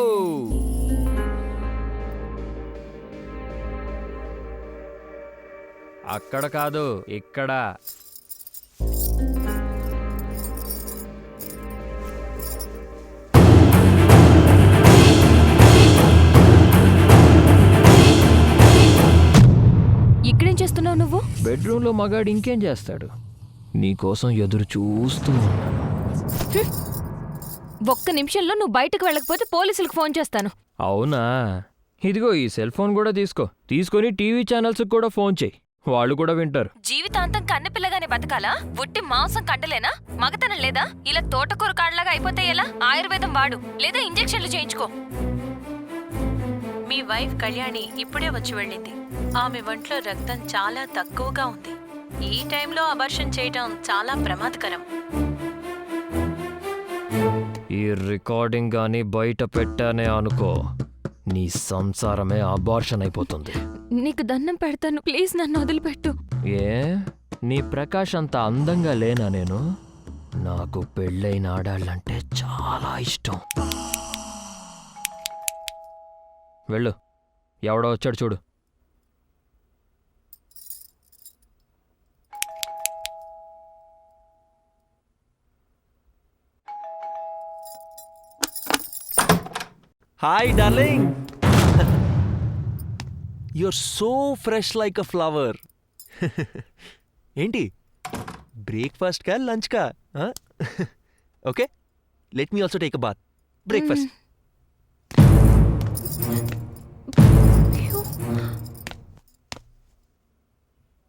అక్కడ కాదు, ఇక్కడ. ఇక్కడేం చేస్తున్నావు నువ్వు? బెడ్రూమ్లో మగాడు ఇంకేం చేస్తాడు? నీకోసం ఎదురు చూస్తూ ఉన్నాను. ఒక్క నిమిషంలో నువ్వు బయటకు వెళ్ళకపోతే పోలీసులకు ఫోన్ చేస్తాను. అవునా? ఇదిగో ఈ సెల్ ఫోన్ కూడా తీసుకొని టీవీ ఛానల్స్కి కూడా ఫోన్ చేయి, వాళ్ళు కూడా వింటారు. జీవితాంతం కన్నెపిల్లగానే బతకాలా? ఉట్టి మాంసం కండలేనా? మగతనం లేదా? ఇలా తోటకూర కాడలాగా అయిపోతే ఎలా? ఆయుర్వేదం వాడు, లేదా ఇంజెక్షన్లు చేయించుకో. మీ వైఫ్ కళ్యాణి ఇప్పుడే వచ్చి వెళ్ళింది. ఆమె ఒంట్లో రక్తం చాలా తక్కువగా ఉంది. ఈ టైంలో అబార్షన్ చేయటం చాలా ప్రమాదకరం. ఈ రికార్డింగ్ గాని బయట పెట్టానే అనుకో, నీ సంసారమే అబార్షన్ అయిపోతుంది. నీకు దండం పెడతాను, ప్లీజ్ నన్ను వదిలిపెట్టు. ఏ, నీ ప్రకాష్ అంత అందంగా లేనా నేను? నాకు పెళ్ళైన ఆడాళ్ళంటే చాలా ఇష్టం. వెళ్ళు, ఎవడో వచ్చాడు చూడు. Hi darling. You're so fresh like a flower. ఏంటి బ్రేక్ఫాస్ట్కా లంచ్కా? Okay, let me also take a bath. Breakfast.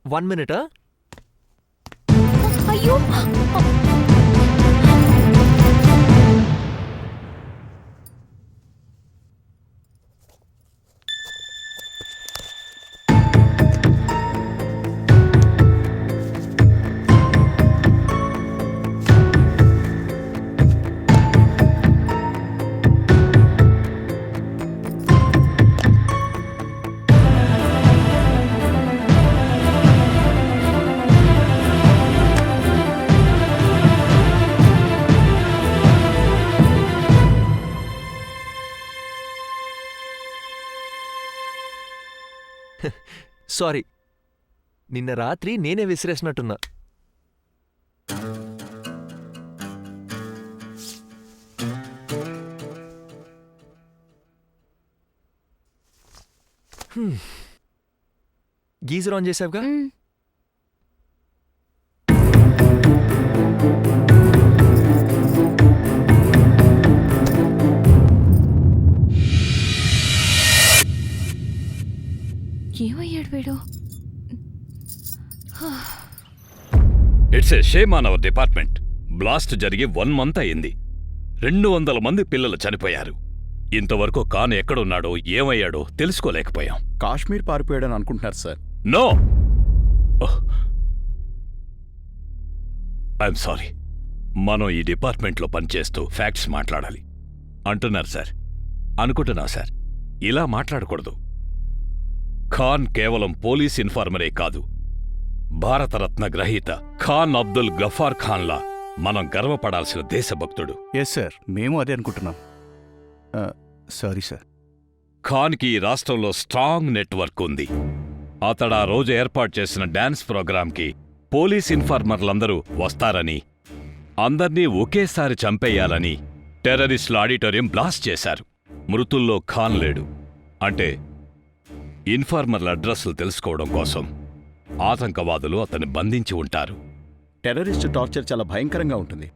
One minute, huh? అయ్యో, సారీ, నిన్న రాత్రి నేనే విసిరేసినట్టున్నా. గీజర్ ఆన్ చేసావుగా? ఏమయ్యాడు వీడు? It's a shame on our department. Blast జరిగి 1 month అయింది. 200 మంది పిల్లలు చనిపోయారు. ఇంతవరకు ఖాన్ ఎక్కడున్నాడో ఏమయ్యాడో తెలుసుకోలేకపోయాం. కాశ్మీర్ పారిపోయాడని అనుకుంటున్నారు సార్. No, I'm sorry. మనం ఈ డిపార్ట్మెంట్లో పనిచేస్తూ ఫ్యాక్ట్స్ మాట్లాడాలి అంటున్నారు సార్. అనుకుంటున్నా సార్, ఇలా మాట్లాడకూడదు. ఖాన్ కేవలం పోలీస్ ఇన్ఫార్మరే కాదు, భారతరత్న గ్రహీత ఖాన్ అబ్దుల్ గఫార్ ఖాన్లా మనం గర్వపడాల్సిన దేశభక్తుడు. ఎస్ సార్, మేము అదే అనుకుంటున్నాం. Sorry sir. ఖాన్కి ఈ రాష్ట్రంలో స్ట్రాంగ్ నెట్వర్క్ ఉంది. అతడా రోజు ఏర్పాటు చేసిన డాన్స్ ప్రోగ్రాంకి పోలీస్ ఇన్ఫార్మర్లందరూ వస్తారని, అందర్నీ ఒకేసారి చంపేయాలని టెర్రరిస్టుల ఆడిటోరియం బ్లాస్ట్ చేశారు. మృతుల్లో ఖాన్ లేడు. అంటే ఇన్ఫార్మర్ల అడ్రస్లు తెలుసుకోవడం కోసం ఆతంకవాదులు అతన్ని బంధించి ఉంటారు. టెర్రరిస్ట్ టార్చర్ చాలా భయంకరంగా ఉంటుంది.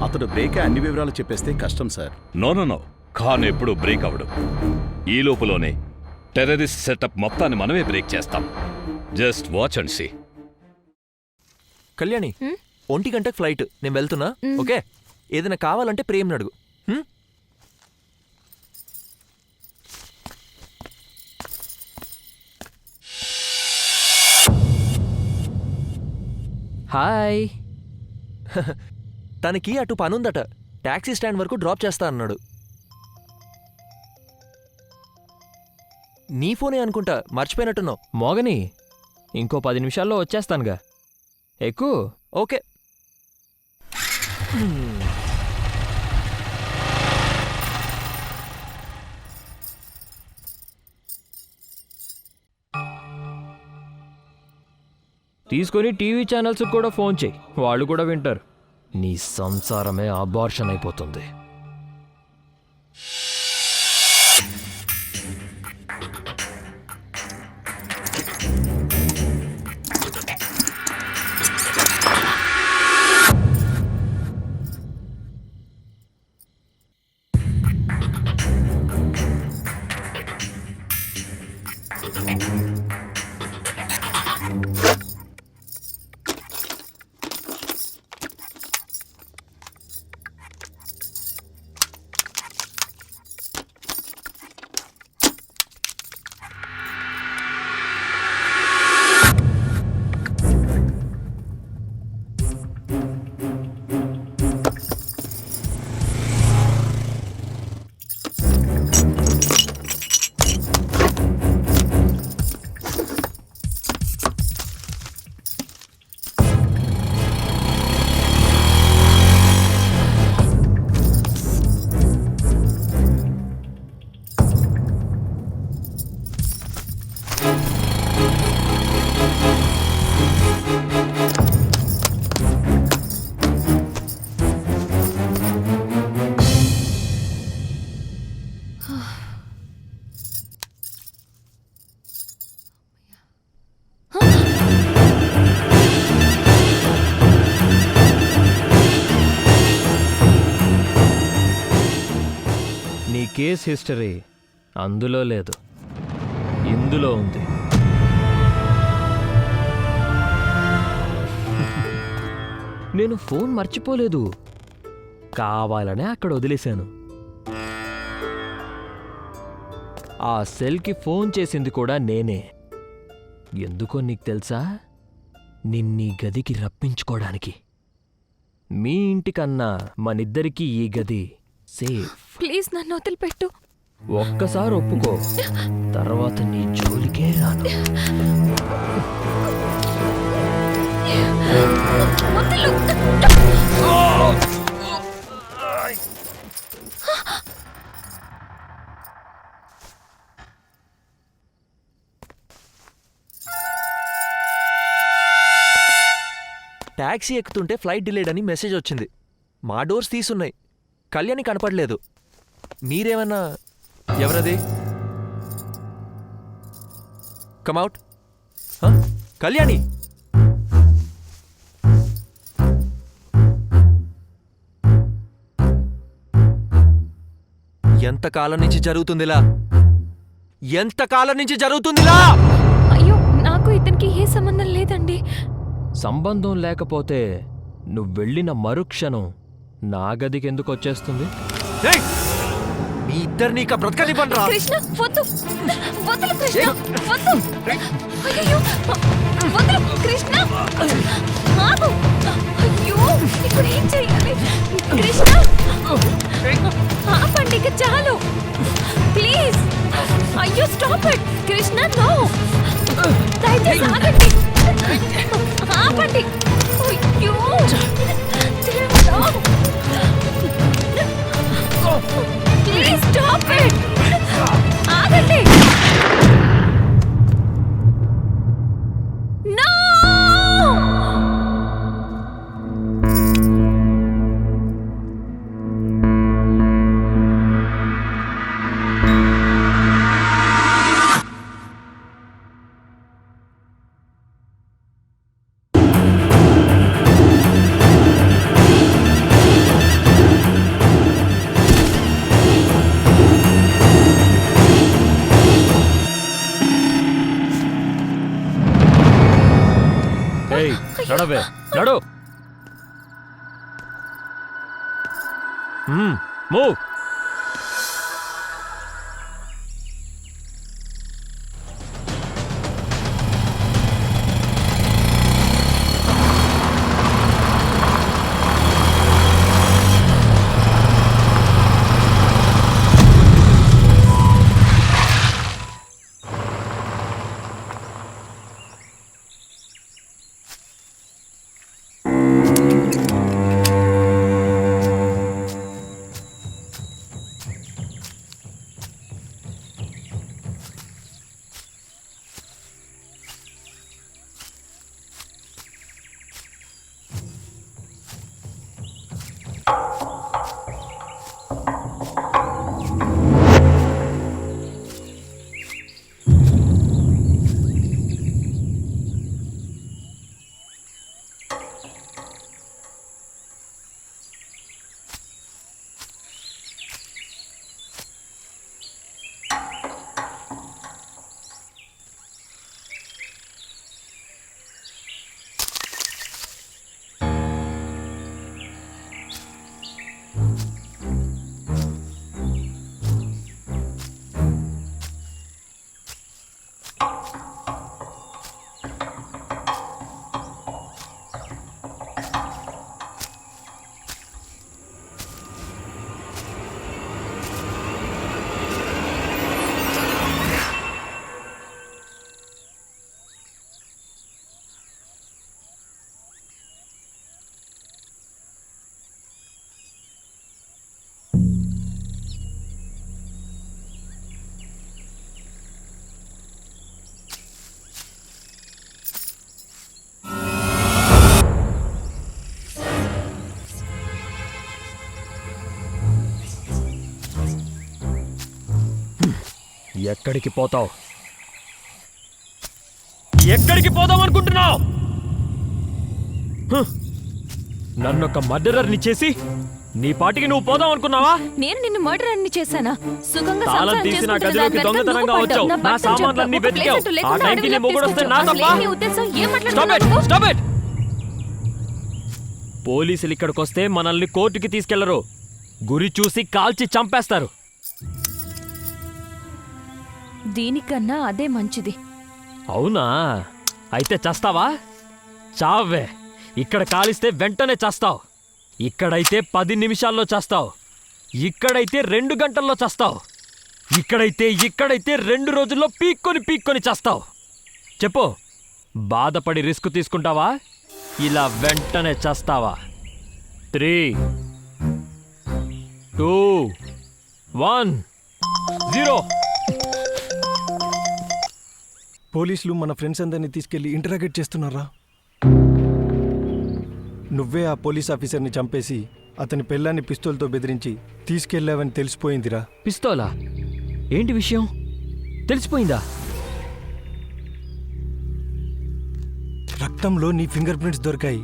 అతడు బ్రేక్ అన్ని వివరాలు చెప్పేస్తే కష్టం సార్. నో, ఖాన్ ఎప్పుడూ బ్రేక్ అవడు. ఈ లోపులోనే టెర్రరిస్ట్ సెటప్ మొత్తాన్ని మనమే బ్రేక్ చేస్తాం. Just watch and see. Kalyani, 1 గంటకు ఫ్లైట్, నేను వెళ్తున్నా. ఓకే, ఏదైనా కావాలంటే ప్రేమ్ని అడుగు. హాయ్. తనకి అటు పనుందట, టాక్సీ స్టాండ్ వరకు డ్రాప్ చేస్తా అన్నాడు. నీ ఫోనే అనుకుంటా, మర్చిపోయినట్టున్నావు. మోగని, ఇంకో 10 నిమిషాల్లో వచ్చేస్తానుగా. ఎక్కువ. ఓకే. తీసుకొని టీవీ ఛానల్స్ కూడా ఫోన్ చేయి, వాళ్ళు కూడా వింటారు. నీ సంసారమే అబార్షన్ అయిపోతుంది. కేస్ హిస్టరీ అందులో లేదు, ఇందులో ఉంది. నేను ఫోన్ మర్చిపోలేదు, కావాలనే అక్కడ వదిలేశాను. ఆ సెల్కి ఫోన్ చేసింది కూడా నేనే. ఎందుకో నీకు తెలుసా? నిన్నీ గదికి రప్పించుకోవడానికి. మీ ఇంటికన్నా మనిద్దరికీ ఈ గది సేఫ్. ప్లీజ్ నన్ను వదిలిపెట్టు. ఒక్కసారి ఒప్పుకో, తర్వాత నీ జోలికే రాను. ట్యాక్సీ ఎక్కుతుంటే ఫ్లైట్ డిలేడ్ అని మెసేజ్ వచ్చింది. మా డోర్స్ తీసున్నాయి, కళ్యాణి కనపడలేదు. మీరేమన్నా? ఎవరది? కమ్అట్. కళ్యాణి, ఎంతకాలం నుంచి జరుగుతుందిలా? ఎంతకాలం నుంచి జరుగుతుందిలా? అయ్యో, నాకు ఇతనికి ఏ సంబంధం లేదండి. సంబంధం లేకపోతే నువ్వు వెళ్ళిన మరుక్షణం నా గదికి ఎందుకు వచ్చేస్తుంది? ఏయ్! మీ ఇద్దరిని ఇక బ్రతకనివ్వనురా. కృష్ణ, వద్దు. వదులు కృష్ణ, వద్దు. అయ్యో, వదులు కృష్ణ. ఆగు. అయ్యో, ఇప్పుడు ఏం చెయ్యాలి? కృష్ణ, ఆపండి, ఇక చాలు. ప్లీజ్. అయ్యో, స్టాప్ ఇట్. కృష్ణ, నో. దయచేసి ఆగండి. ఆపండి. అయ్యో, దేవుడా. Please stop it. ఆగండి. నో. ఏయ్, నడవే, నడు. మూవ్. ఎక్కడికి పోతావు? ఎక్కడికి పోదాం అనుకుంటున్నావు? నన్నొక మర్డరర్ని చేసి నీ పాటికి నువ్వు పోదాం అనుకున్నావా? నేను నిన్ను మర్డరర్ని చేశానా? సుఖంగా తాళం సంసారం తీసి నా చేసుకుంటున్న గదిలోకి దాని దొంగతనంగా వెనక వచ్చావు. నువ్వు నా పడ్డావు. సామాన్లన్నీ ఒక వెతికావు. ప్లేస్ అంటూ ఆ లేకుండా టైంకి నీ అడవిలోకి మొగుడు వస్తే నా తీసుకొచ్చావు. తప్పా? అసలు ఏం నీ ఉద్దేశం? ఏం Stop it! మాట్లాడుతున్నావు? Stop it! పోలీసులు ఇక్కడికొస్తే మనల్ని కోర్టుకి తీసుకెళ్లరు. గురి చూసి కాల్చి చంపేస్తారు. దీనికన్నా అదే మంచిది. అవునా? అయితే చస్తావా? చావే. ఇక్కడ కాలిస్తే వెంటనే చస్తావు. ఇక్కడైతే 10 నిమిషాల్లో చస్తావు. ఇక్కడైతే 2 గంటల్లో చస్తావు. ఇక్కడైతే 2 రోజుల్లో పీక్కొని చస్తావు. చెప్పు, బాధపడి రిస్క్ తీసుకుంటావా? ఇలా వెంటనే చస్తావా? 3, 2, 1, 0. పోలీసులు మన ఫ్రెండ్స్ అందరినీ తీసుకెళ్లి ఇంటరాగేట్ చేస్తున్నారా? నువ్వే ఆ పోలీస్ ఆఫీసర్ని చంపేసి అతని పెళ్ళాన్ని పిస్తోల్తో బెదిరించి తీసుకెళ్లావని తెలిసిపోయిందిరా. పిస్తోలా? ఏంటి విషయం? తెలిసిపోయిందా? రక్తంలో నీ ఫింగర్ ప్రింట్స్ దొరికాయి.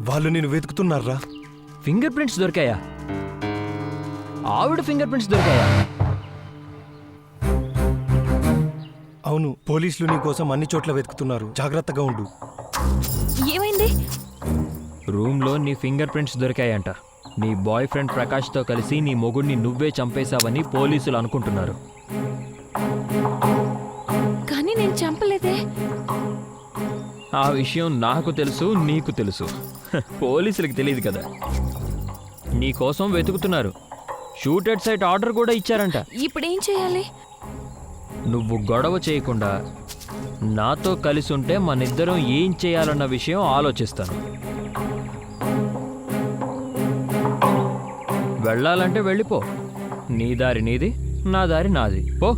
వాళ్ళు నేను వెతుకుతున్నారా? Finger prints దొరికాయా? ఆవిడ ఫింగర్ ప్రింట్స్ దొరికాయా? అవును, పోలీసులు నీ కోసం అన్ని చోట్ల వెతుకుతున్నారు. జాగ్రత్తగా ఉండు. ఏమైంది? రూమ్లో నీ ఫింగర్ ప్రింట్స్ దొరికాయంట. నీ బాయ్ ఫ్రెండ్ ప్రకాష్తో కలిసి నీ మొగుడిని నువ్వే చంపేశావని పోలీసులు అనుకుంటున్నారు. కానీ నేను చంపలేదే. ఆ విషయం నాకు తెలుసు, నీకు తెలుసు. పోలీసులకు తెలియదు కదా. నీ కోసం వెతుకుతున్నారు. షూట్ ఎట్ సైట్ ఆర్డర్ కూడా ఇచ్చారంట. ఇప్పుడేం చేయాలి? నువ్వు గొడవ చేయకుండా నాతో కలిసి ఉంటే మనిద్దరం ఏం చేయాలన్న విషయం ఆలోచిస్తాను. వెళ్ళాలంటే వెళ్ళిపో. నీ దారి నీది, నా దారి నాది. పో.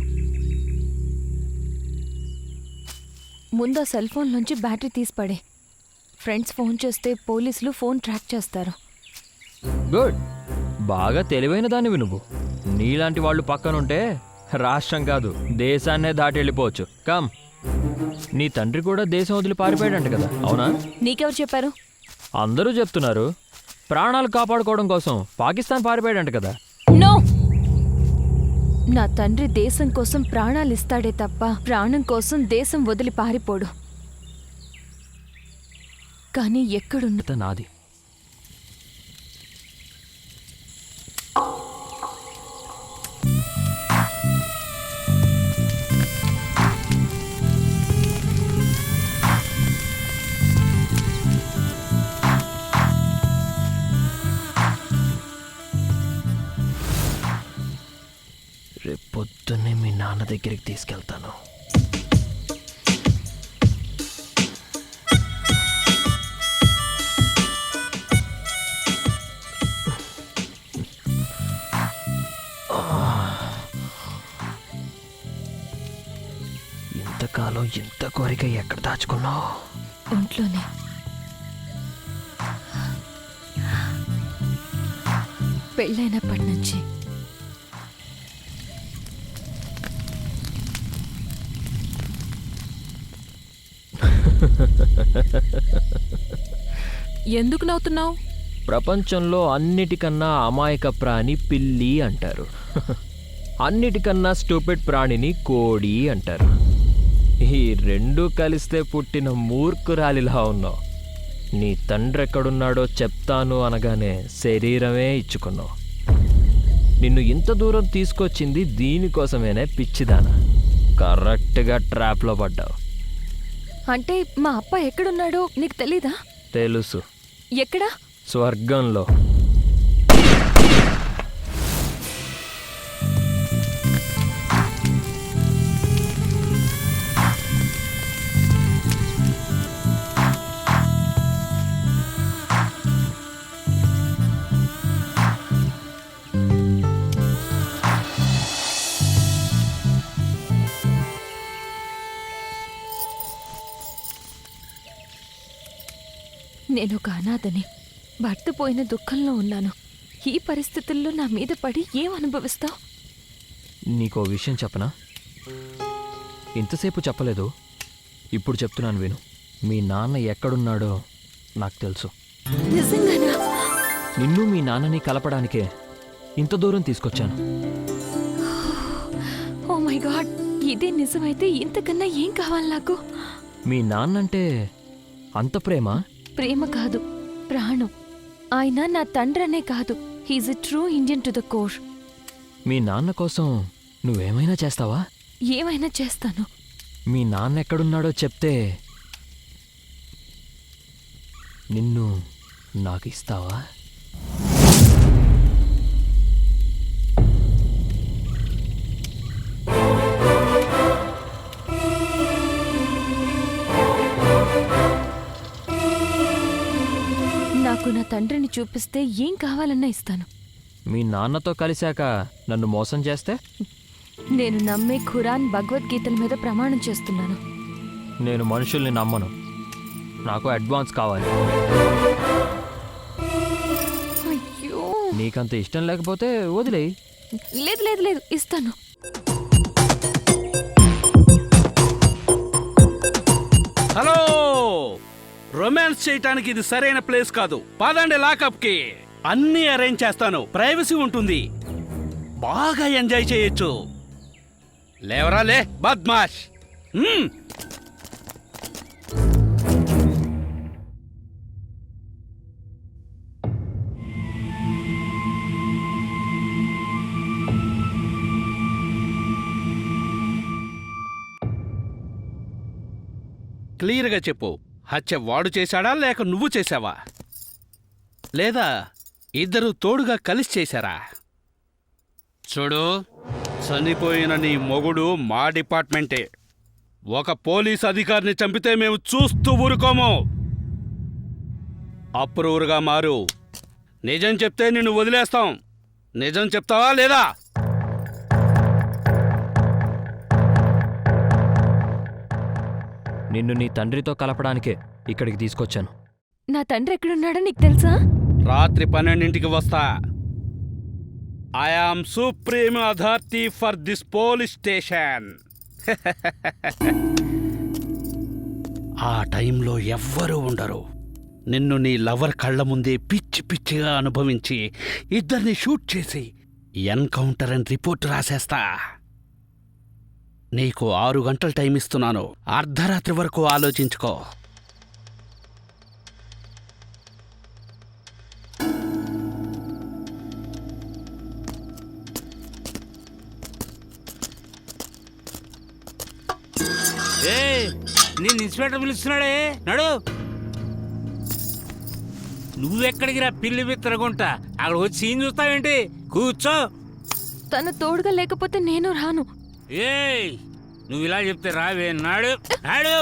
ముందు ఆ సెల్ ఫోన్ నుంచి బ్యాటరీ తీసి పడే. ఫ్రెండ్స్ ఫోన్ చేస్తే పోలీసులు ఫోన్ ట్రాక్ చేస్తారు. గుడ్. బాగా తెలివైన దానివి నువ్వు. నీలాంటి వాళ్ళు పక్కనుంటే రాష్ట్రం కాదు దేశాన్నే దాటి వెళ్ళిపోవచ్చు. కమ్. నీ తండ్రి కూడా దేశం వదిలి పారిపోయాడంట కదా, అవునా? నీకెవరు చెప్పారు? అందరూ చెప్తున్నారు. ప్రాణాలు కాపాడుకోవడం కోసం పాకిస్తాన్ పారిపోయాడంట కదా. నో! నా తండ్రి దేశం కోసం ప్రాణాలు ఇస్తాడే తప్ప ప్రాణం కోసం దేశం వదిలి పారిపోడు. కానీ ఎక్కడున్న నాది. రేపొద్దున్నే మీ నాన్న దగ్గరికి తీసుకెళ్తాను. ఇంతకాలం ఇంత కోరిక ఎక్కడ దాచుకున్నావు? ఒంట్లోనే. పెళ్ళైనప్పటి నుంచి. ఎందుకు నవ్వుతున్నావు? ప్రపంచంలో అన్నిటికన్నా అమాయక ప్రాణి పిల్లి అంటారు. అన్నిటికన్నా స్టూపిడ్ ప్రాణిని కోడి అంటారు. ఈ రెండు కలిస్తే పుట్టిన మూర్ఖురాలిలా ఉన్నావు. నీ తండ్రి ఎక్కడున్నాడో చెప్తాను అనగానే శరీరమే ఇచ్చుకున్నావు. నిన్ను ఇంత దూరం తీసుకొచ్చింది దీనికోసమేనే పిచ్చిదానా. కరెక్ట్గా ట్రాప్లో పడ్డావు. అంటే మా అప్ప ఎక్కడున్నాడో నీకు తెలీదా? తెలుసు. ఎక్కడా? స్వర్గంలో. నేను ఒక అనాథని. భర్త పోయిన దుఃఖంలో ఉన్నాను. ఈ పరిస్థితుల్లో నా మీద పడి ఏం అనుభవిస్తావు? నీకో విషయం చెప్పనా? ఇంతసేపు చెప్పలేదు, ఇప్పుడు చెప్తున్నాను విను. మీ నాన్న ఎక్కడున్నాడో నాకు తెలుసు. నిజంగానా? నిన్ను మీ నాన్నని కలపడానికే ఇంత దూరం తీసుకొచ్చాను. ఓ మై గాడ్, ఇదే నిజమైతే ఇంతకన్నా ఏం కావాలి నాకు? మీ నాన్నంటే అంత ప్రేమ? ప్రేమ కాదు, ప్రాణం. ఆయన నా తండ్రనే కాదు, he's a true Indian to the core. మీ నాన్న కోసం నువ్వేమైనా చేస్తావా? ఏమైనా చేస్తాను. మీ నాన్న ఎక్కడున్నాడో చెప్తే నిన్ను నాకు ఇస్తావా? నాకు నా తండ్రిని చూపిస్తే ఏం కావాలన్నా ఇస్తాను. మీ నాన్నతో కలిశాక నన్ను మోసం చేస్తే? నేను నమ్మే ఖురాన్, భగవద్గీతల మీద ప్రమాణం చేస్తున్నాను. నేను మనుషుల్ని నమ్మను. నాకు అడ్వాన్స్ కావాలి. అయ్యో, నీకంత ఇష్టం లేకపోతే వదిలేయి. లేదు లేదు లేదు, ఇస్తాను. హలో, రొమాన్స్ చేయటానికి ఇది సరైన ప్లేస్ కాదు. పదండి లాకప్కి. అన్నీ అరేంజ్ చేస్తాను. ప్రైవసీ ఉంటుంది. బాగా ఎంజాయ్ చేయొచ్చు. లేవరా లే బద్మాష్. క్లియర్గా చెప్పు, హత్య వాడు చేశాడా లేక నువ్వు చేశావా? లేదా ఇద్దరు తోడుగా కలిసి చేశారా? చూడు, చనిపోయిన నీ మొగుడు మా డిపార్ట్మెంటే. ఒక పోలీస్ అధికారిని చంపితే మేము చూస్తూ ఊరుకోము. అప్రూవర్గా మారు. నిజం చెప్తే నిన్ను వదిలేస్తాం. నిజం చెప్తావా లేదా? నిన్ను నీ తండ్రితో కలపడానికే ఇక్కడికి తీసుకొచ్చాను. నా తండ్రి ఎక్కడున్నాడో నీకు తెలుసా? రాత్రి 12ంటికి వస్తా. I am supreme authority for this police station. ఆ టైంలో ఎవ్వరూ ఉండరు. నిన్ను నీ లవర్ కళ్ళ ముందే పిచ్చి పిచ్చిగా అనుభవించి ఇద్దరిని షూట్ చేసి ఎన్కౌంటర్ అని రిపోర్ట్ రాసేస్తా. నీకు 6 గంటలు టైం ఇస్తున్నాను. అర్ధరాత్రి వరకు ఆలోచించుకో. నేను ఇన్స్పెక్టర్ పిలుస్తున్నాడే, నడు. నువ్వెక్కడికి రా పిల్లి బిత్తరగుంటా? అక్కడ వచ్చి సీన్ చూస్తావేంటి? కూర్చో. తను తోడుగా లేకపోతే నేను రాను. ఏయ్, నువ్వు ఇలా చెప్తే రావే. నాడు నాడు.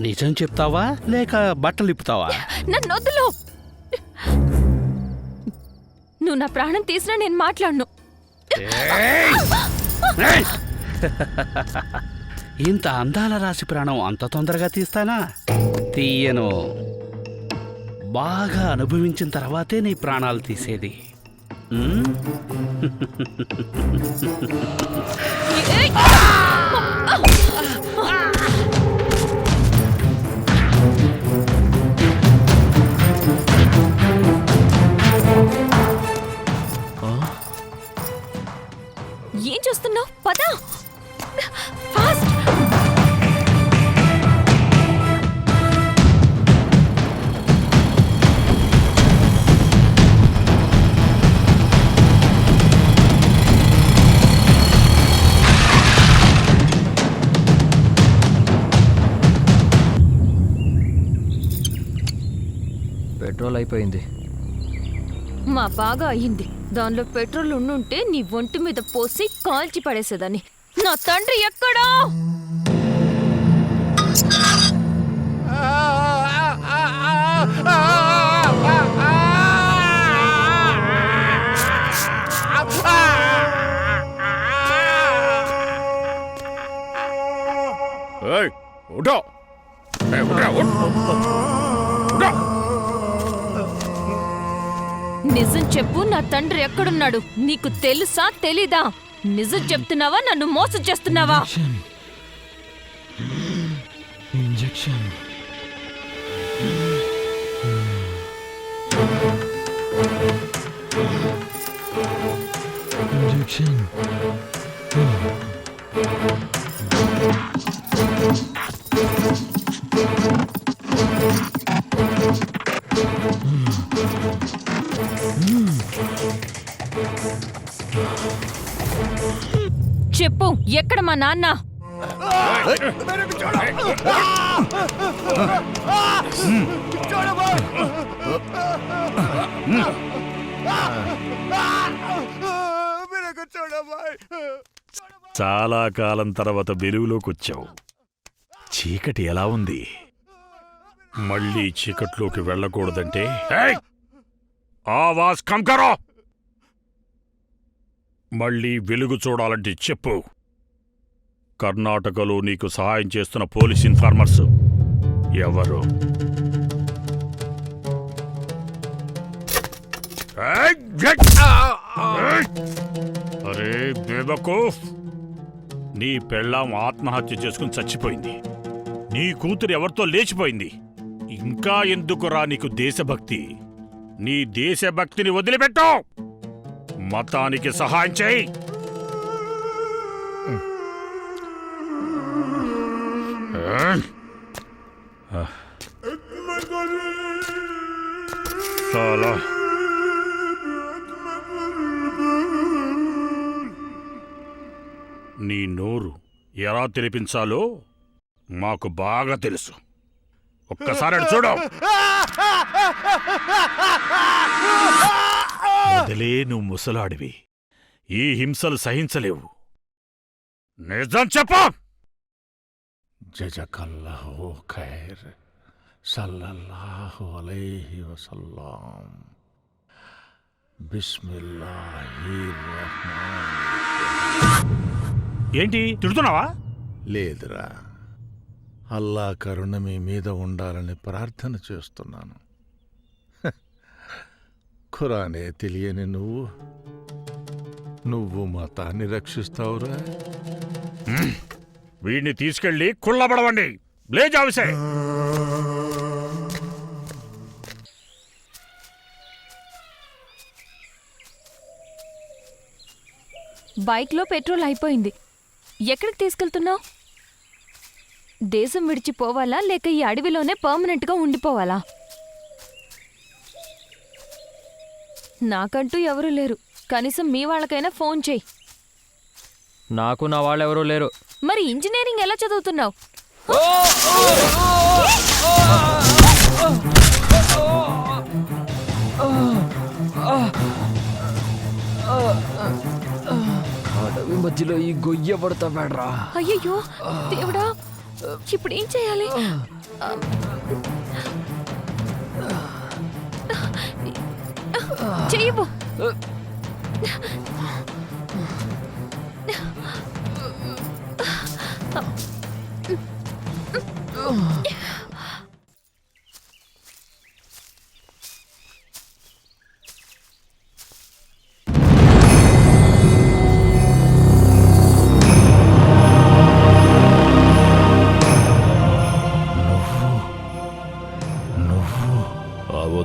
నిజం చెప్తావా లేక బట్టలు ఇప్పుతావా? నన్ను వదులు. నువ్వు నా ప్రాణం తీసినా నేను మాట్లాడను. ఇంత అందాల రాశి ప్రాణం అంత తొందరగా తీస్తానా? తీయను. బాగా అనుభవించిన తర్వాతే నీ ప్రాణాలు తీసేది. ఏం చూస్తున్నావు? పద ఫాస్ట్. పెట్రోల్ అయిపోయింది. మా బాగా అయ్యింది. దానిలో పెట్రోల్ ఉండుంటే నీ ఒంటి మీద పోసి కాల్చి పడేసేదాన్ని. నా తండ్రి ఎక్కడా? నిజం చెప్పు, నా తండ్రి ఎక్కడున్నాడు? నీకు తెలుసా తెలీదా? నిజం చెప్తున్నావా నన్ను మోసం చేస్తున్నావా? ఇంజెక్షన్. ఇంజెక్షన్. చెప్పు, ఎక్కడ మా నాన్న? చాలా కాలం తర్వాత వెలుగులోకి వచ్చావు. చీకటి ఎలా ఉంది? మళ్ళీ చీకట్లోకి వెళ్ళకూడదంటే ఆవాజ్ కమ్ కరో. మళ్ళీ వెలుగు చూడాలంటే చెప్పు. కర్ణాటకలో నీకు సహాయం చేస్తున్న పోలీస్ ఇన్ఫార్మర్స్ ఎవరు? అరే బేవకూఫ్, నీ పెళ్ళాం ఆత్మహత్య చేసుకుని చచ్చిపోయింది. నీ కూతురు ఎవరితో లేచిపోయింది. ఇంకా ఎందుకురా నీకు దేశభక్తి? నీ దేశభక్తిని వదిలిపెట్టు, మతానికి సహాయం చేయి. చాలా నీ నోరు ఎలా తెరిపించాలో మాకు బాగా తెలుసు. ఒక్కసారి అటు చూడు. వదిలే, నువ్వు ముసలాడివి. ఈ హింసలు సహించలేవు. నిజం చెప్పు. జజకల్లాహు ఖైర్ సల్లల్లాహు అలైహి వసల్లం. బిస్మిల్లాహిర్ రహ్మానిర్. ఏంటి తిడుతున్నావా? లేదురా, అల్లా కరుణ మీ మీద ఉండాలని ప్రార్థన చేస్తున్నాను. ఖురానే తెలియని నువ్వు మతాన్ని రక్షిస్తావురా? వీడిని తీసుకెళ్లి కుళ్ళబడవండి. బ్లేజావిసే. బైక్లో పెట్రోల్ అయిపోయింది. ఎక్కడికి తీసుకెళ్తున్నావు? దేశం విడిచిపోవాలా లేక ఈ అడవిలోనే పర్మనెంట్గా ఉండిపోవాలా? నాకంటూ ఎవరూ లేరు. కనీసం మీ వాళ్ళకైనా ఫోన్ చేయి. నాకు నా వాళ్ళెవరూ లేరు. మరి ఇంజనీరింగ్ ఎలా చదువుతున్నావు? అడవి మధ్యలో ఈ గొయ్య పడతా బేడ్రా. అయ్యయ్యో దేవుడా, ఇప్పుడు ఏం చేయాలి? చెయ్యవు.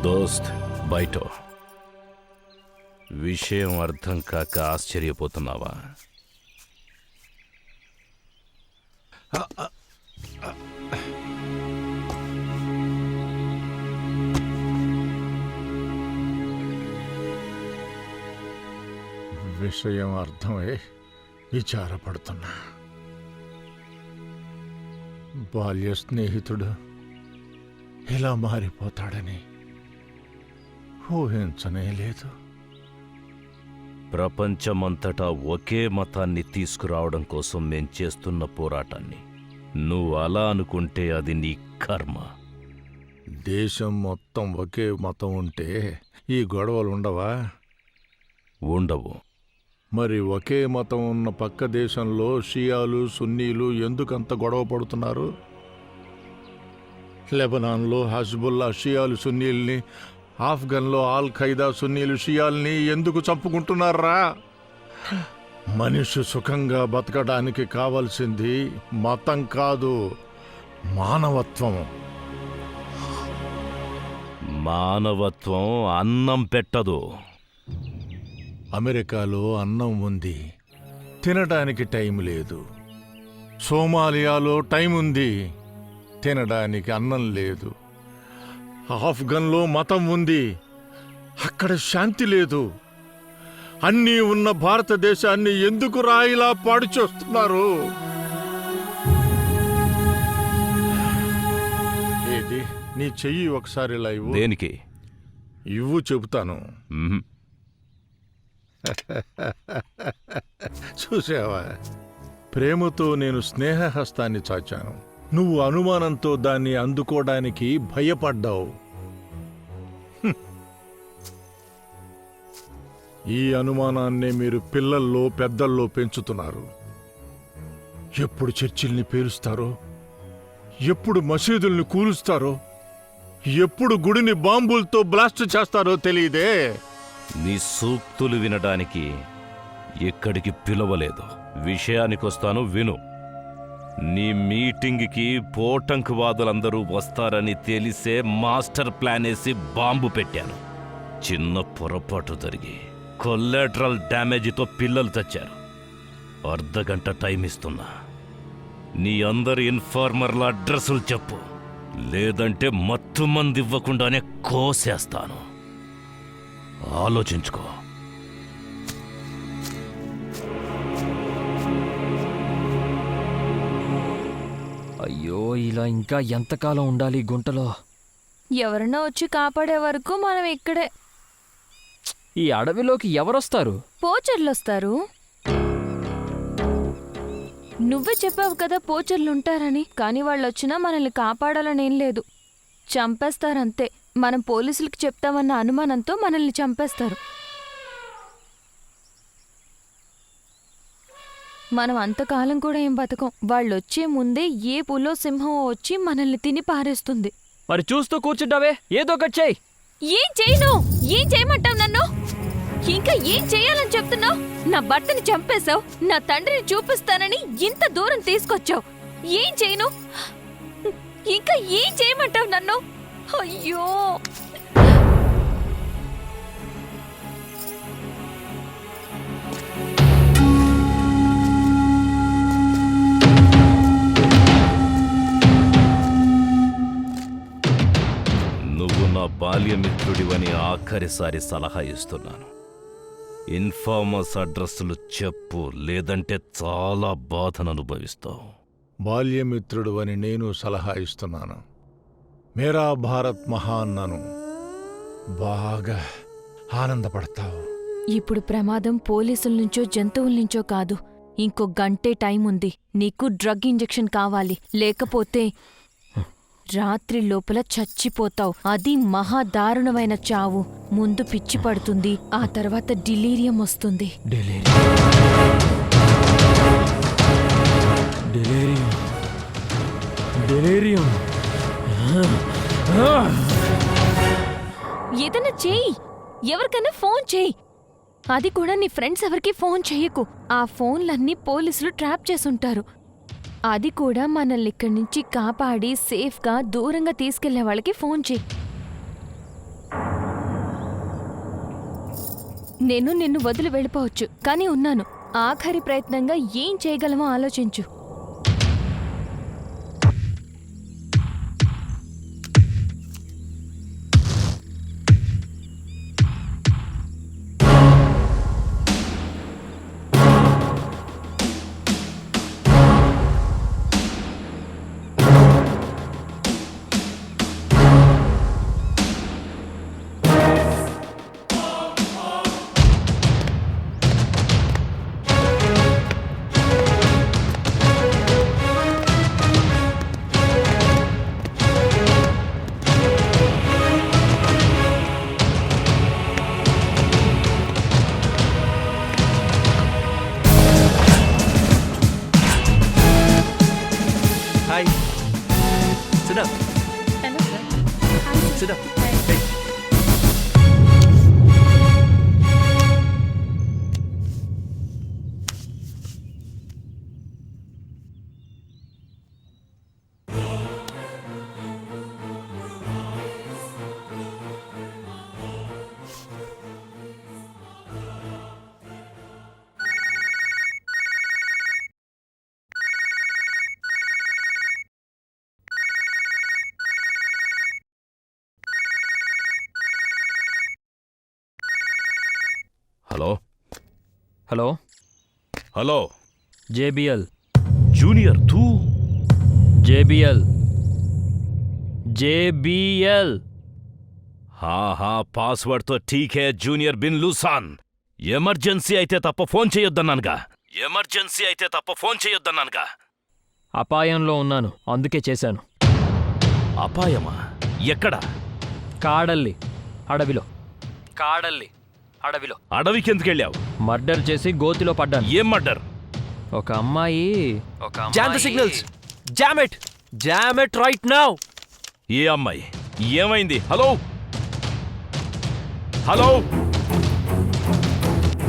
దోస్త్ బయట విషయం అర్థం కాక ఆశ్చర్యపోతున్నావా? విషయం అర్థమై విచారపడుతున్నా. బాల్య స్నేహితుడు ఇలా మారిపోతాడని ఊహించనే లేదు. ప్రపంచమంతటా ఒకే మతాన్ని తీసుకురావడం కోసం మేం చేస్తున్న పోరాటాన్ని నువ్వు అలా అనుకుంటే అది నీ కర్మ. దేశం మొత్తం ఒకే మతం ఉంటే ఈ గొడవలు ఉండవా? ఉండవు. మరి ఒకే మతం ఉన్న పక్క దేశంలో షియాలు సున్నీలు ఎందుకంత గొడవ పడుతున్నారు? లెబనాన్లో హజ్బుల్లా షియాలు సున్నీల్ని, ఆఫ్ఘన్లో ఆల్ ఖైదా సున్నీలు షియాల్ని ఎందుకు చంపుకుంటున్నారా? మనిషి సుఖంగా బతకడానికి కావాల్సింది మతం కాదు, మానవత్వం. మానవత్వం అన్నం పెట్టదు. అమెరికాలో అన్నం ఉంది, తినడానికి టైం లేదు. సోమాలియాలో టైం ఉంది, తినడానికి అన్నం లేదు. ఆఫ్ఘన్లో మతం ఉంది, అక్కడ శాంతి లేదు. అన్నీ ఉన్న భారతదేశాన్ని ఎందుకు రాయిలా పాడు చేస్తున్నారు? ఏది నీ చెయ్యి ఒకసారి ఇలా ఇవ్వు. దేనికి? ఇవ్వు చెబుతాను. చూసావా, ప్రేమతో నేను స్నేహహస్తాన్ని చాచాను. నువ్వు అనుమానంతో దాన్ని అందుకోవడానికి భయపడ్డావు. ఈ అనుమానాన్నే మీరు పిల్లల్లో పెద్దల్లో పెంచుతున్నారు. ఎప్పుడు చర్చిల్ని పేలుస్తారో, ఎప్పుడు మసీదుల్ని కూలుస్తారో, ఎప్పుడు గుడిని బాంబులతో బ్లాస్ట్ చేస్తారో తెలియదే. నీ సూక్తులు వినడానికి ఎక్కడికి పిలవలేదు. విషయానికొస్తాను, విను. నీ మీటింగ్కి పోటంకువాదులందరూ వస్తారని తెలిసే మాస్టర్ ప్లాన్ వేసి బాంబు పెట్టాను. చిన్న పొరపాటు జరిగి కొల్లాటరల్ డ్యామేజ్తో పిల్లలు చచ్చారు. అర్ధగంట టైం ఇస్తున్నా. నీ అందరి ఇన్ఫార్మర్ల అడ్రస్సులు చెప్పు, లేదంటే మత్తు మంది ఇవ్వకుండానే కోసేస్తాను. ఆలోచించుకో. అయ్యో, ఇలా ఇంకా ఎంతకాలం ఉండాలి ఈ గుంటలో? ఎవరన్నా వచ్చి కాపాడే వరకు మనం ఇక్కడే. ఈ అడవిలోకి ఎవరొస్తారు? పోచర్లొస్తారు. నువ్వే చెప్పావు కదా పోచర్లుంటారని. కానీ వాళ్ళొచ్చినా మనల్ని కాపాడాలనేం లేదు, చంపేస్తారంతే. మనం పోలీసులకి చెప్తామన్న అనుమానంతో మనల్ని చంపేస్తారు. మనం అంతకాలం కూడా ఏం బతకం. వాళ్ళొచ్చే ముందే ఏ పులో సింహం వచ్చి మనల్ని తిని పారేస్తుంది. మరి చూస్తూ కూర్చుంటావే, ఏదో ఒకటి చెయ్యి. ఏం చేయను? ఏం చేయమంటావు నన్ను? ఇంకా ఏం చేయాలని చెప్తున్నావు? నా భర్తని చంపేశావు, నా తండ్రిని చూపిస్తానని ఇంత దూరం తీసుకొచ్చావు. ఏం చేయను? ఇంకా ఏం చేయమంటావు నన్ను? అయ్యో, నువ్వు నా బాల్యమిత్రుడివని ఆఖరిసారి సలహా ఇస్తున్నాను. ఇన్ఫార్మర్స్ అడ్రస్సులు చెప్పు, లేదంటే చాలా బాధను అనుభవిస్తావు. బాల్యమిత్రుడు అని నేను సలహా ఇస్తున్నాను. మేరా భారత్ మహాన్నను బాగా ఆనందపడతావు. ఇప్పుడు ప్రమాదం పోలీసుల నుంచో జంతువుల నుంచో కాదు. ఇంకో గంటే టైం ఉంది. నీకు డ్రగ్ ఇంజెక్షన్ కావాలి, లేకపోతే రాత్రి లోపల చచ్చిపోతావు. అది మహాదారుణమైన చావు. ముందు పిచ్చి పడుతుంది, ఆ తర్వాత డిలీరియం వస్తుంది. ఏదైనా చేయి, ఎవరికైనా ఫోన్ చేయి. అది కూడా నీ ఫ్రెండ్స్ ఎవరికి ఫోన్ చెయ్యకు. ఆ ఫోన్లన్నీ పోలీసులు ట్రాప్ చేసుంటారు. అది కూడా మనల్ని ఇక్కడి నుంచి కాపాడి సేఫ్గా దూరంగా తీసుకెళ్లే వాళ్ళకి ఫోన్ చేయి. నేను నిన్ను వదిలి వెళ్ళిపోవచ్చు, కానీ ఉన్నాను. ఆఖరి ప్రయత్నంగా ఏం చేయగలమో ఆలోచించు. Hi, sit down. Hello, sir. Sit down. Hello hello hello JBL. Junior తూ JBL. హా పాస్వర్డ్తో ఠీకే జూనియర్ బిన్ లూసాన్. ఎమర్జెన్సీ అయితే తప్ప ఫోన్ చేయొద్దన్నానుగా. అపాయంలో ఉన్నాను, అందుకే చేశాను. అపాయమా? ఎక్కడ? కాడల్లి అడవిలో. అడవికెందుకెళ్ళావు? మర్డర్ చేసి గోతిలో పడ్డాను. ఏం మర్డర్? ఒక అమ్మాయి Jam the signals. Jam it. Jam it right now. ఏ అమ్మాయి? ఏమైంది? Hello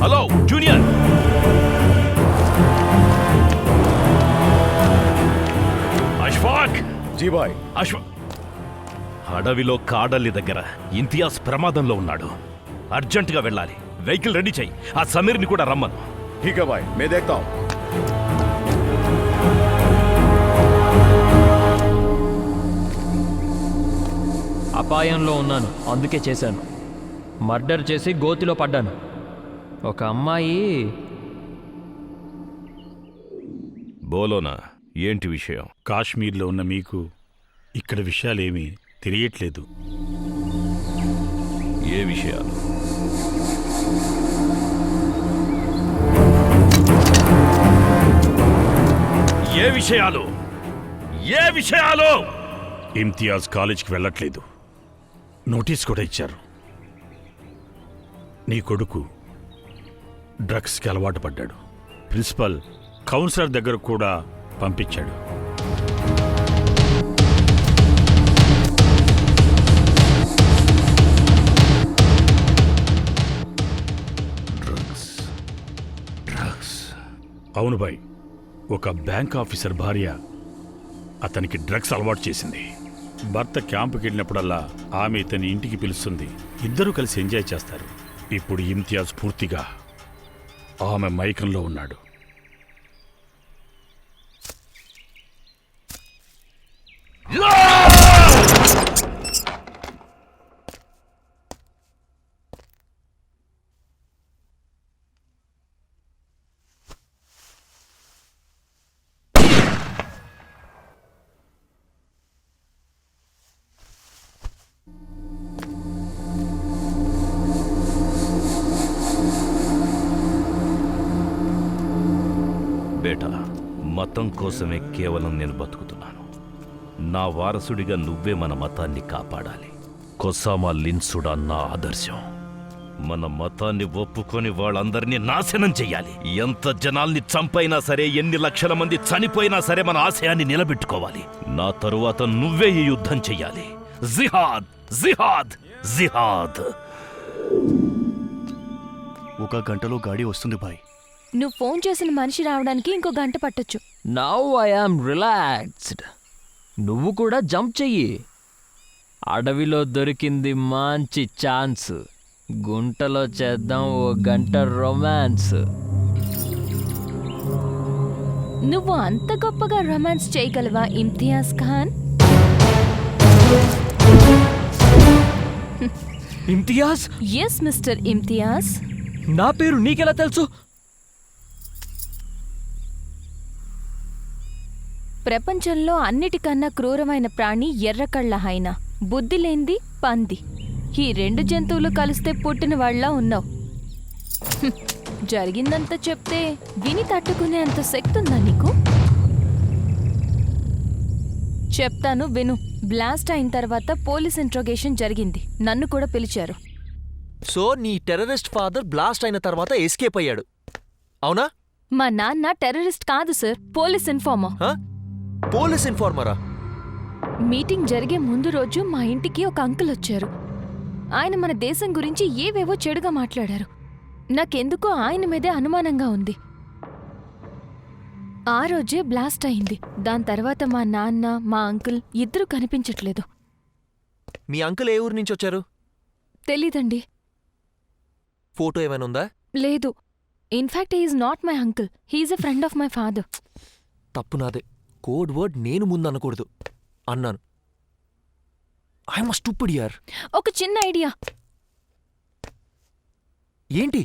hello junior. అష్ఫాక్. జీ బాయ్. అడవిలో కాడల్లి దగ్గర ఇంతియాజ్ ప్రమాదంలో ఉన్నాడు. అర్జెంటుగా వెళ్ళాలి. వెహికల్ రెడీ చెయ్యి. ఆ సమీర్ని కూడా రమ్మను. ठीक है भाई, मैं देखता हूँ. అపాయంలో ఉన్నాను, అందుకే చేశాను. మర్డర్ చేసి గోతిలో పడ్డాను. ఒక అమ్మాయి. బోలోనా, ఏంటి విషయం? కాశ్మీర్లో ఉన్న మీకు ఇక్కడ విషయాలేమీ తెలియట్లేదు. ఏ విషయాలు? ఏ విషయాలు? ఏ విషయాలు? ఇమ్తియాజ్ కాలేజీకి వెళ్ళట్లేదు. నోటీస్ కూడా ఇచ్చారు. నీ కొడుకు డ్రగ్స్కి అలవాటు పడ్డాడు. ప్రిన్సిపల్ కౌన్సిలర్ దగ్గర కూడా పంపించాడు. అవును బాయ్, ఒక బ్యాంక్ ఆఫీసర్ భార్య అతనికి డ్రగ్స్ అలవాటు చేసింది. భర్త క్యాంపుకి వెళ్ళినప్పుడల్లా ఆమె ఇతని ఇంటికి పిలుస్తుంది. ఇద్దరూ కలిసి ఎంజాయ్ చేస్తారు. ఇప్పుడు ఇమ్తియాజ్ పూర్తిగా ఆమె మైకంలో ఉన్నాడు. బేటా, మతం కోసమే కేవలం నేను బతుకుతున్నాను. నా వారసుడిగా నువ్వే మన మతాన్ని కాపాడాలి. కొసామా లిన్సుడా నా ఆదర్శం. మన మతాన్ని ఒప్పుకొని వాళ్ళందరినీ నాశనం చెయ్యాలి. ఎంత జనాల్ని చంపైనా సరే, ఎన్ని లక్షల మంది చనిపోయినా సరే మన ఆశయాన్ని నిలబెట్టుకోవాలి. నా తరువాత నువ్వే ఈ యుద్ధం చెయ్యాలి. జిహాద్, జిహాద్, జిహాద్. ఒక గంటలో గాడి వస్తుంది బాయ్. నువ్వు ఫోన్ చేసిన మనిషి రావడానికి ఇంకో గంట పట్టొచ్చు. Now I am relaxed. నువ్వు కూడా జంప్ చెయ్యి. అడవిలో దొరికింది మంచి ఛాన్స్. గుంటలో చేద్దాం ఓ గంట రొమాన్స్. నువ్వు అంత గొప్పగా రొమాన్స్ చేయగలవా ఇమ్తియాజ్ ఖాన్? ఇమ్తియాజ్? Yes mister Imtiaz. నా పేరు నీకెలా తెలుసు? ప్రపంచంలో అన్నిటికన్నా క్రూరమైన ప్రాణి ఎర్రకళ్ళ హైనా, బుద్ధి లేంది పంది. ఈ రెండు జంతువులు కలిస్తే పుట్టిన వాళ్ళ ఉన్నావు. జరిగిందంతా చెప్తే విని తట్టుకునే అంత శక్తి ఉందా నీకు? చెప్తాను విను. బ్లాస్ట్ అయిన తర్వాత పోలీస్ ఇంట్రోగేషన్ జరిగింది. నన్ను కూడా పిలిచారు. సో నీ టెర్రరిస్ట్ ఫాదర్ బ్లాస్ట్ అయిన తర్వాత ఎస్కేప్ అయ్యాడు, అవునా? మా నాన్న టెర్రరిస్ట్ కాదు సార్, పోలీస్ ఇన్ఫార్మర్. పోలీస్ ఇన్ఫార్మరా? మీటింగ్ జరిగే ముందు రోజు మా ఇంటికి ఒక అంకుల్ వచ్చారు. ఆయన మన దేశం గురించి ఏవేవో చెడుగా మాట్లాడారు. నాకెందుకో ఆయన మీదే అనుమానంగా ఉంది. ఆ రోజే బ్లాస్ట్ అయింది. దాని తర్వాత మా నాన్న, మా అంకుల్ ఇద్దరూ కనిపించట్లేదు. మీ అంకుల్ ఏ ఊరు నుంచి వచ్చారు? తెలీదండి. ఫోటో ఏమైనా ఉందా? లేదు. In fact he's not my uncle, he's a friend of my father. తప్పు నాదే. కోడ్ వర్డ్ నేను ముందు అనకూడదు అన్నాను. ఐఎమ్ అ స్టూపిడ్ యార్. ఒక చిన్న ఐడియా. ఏంటి?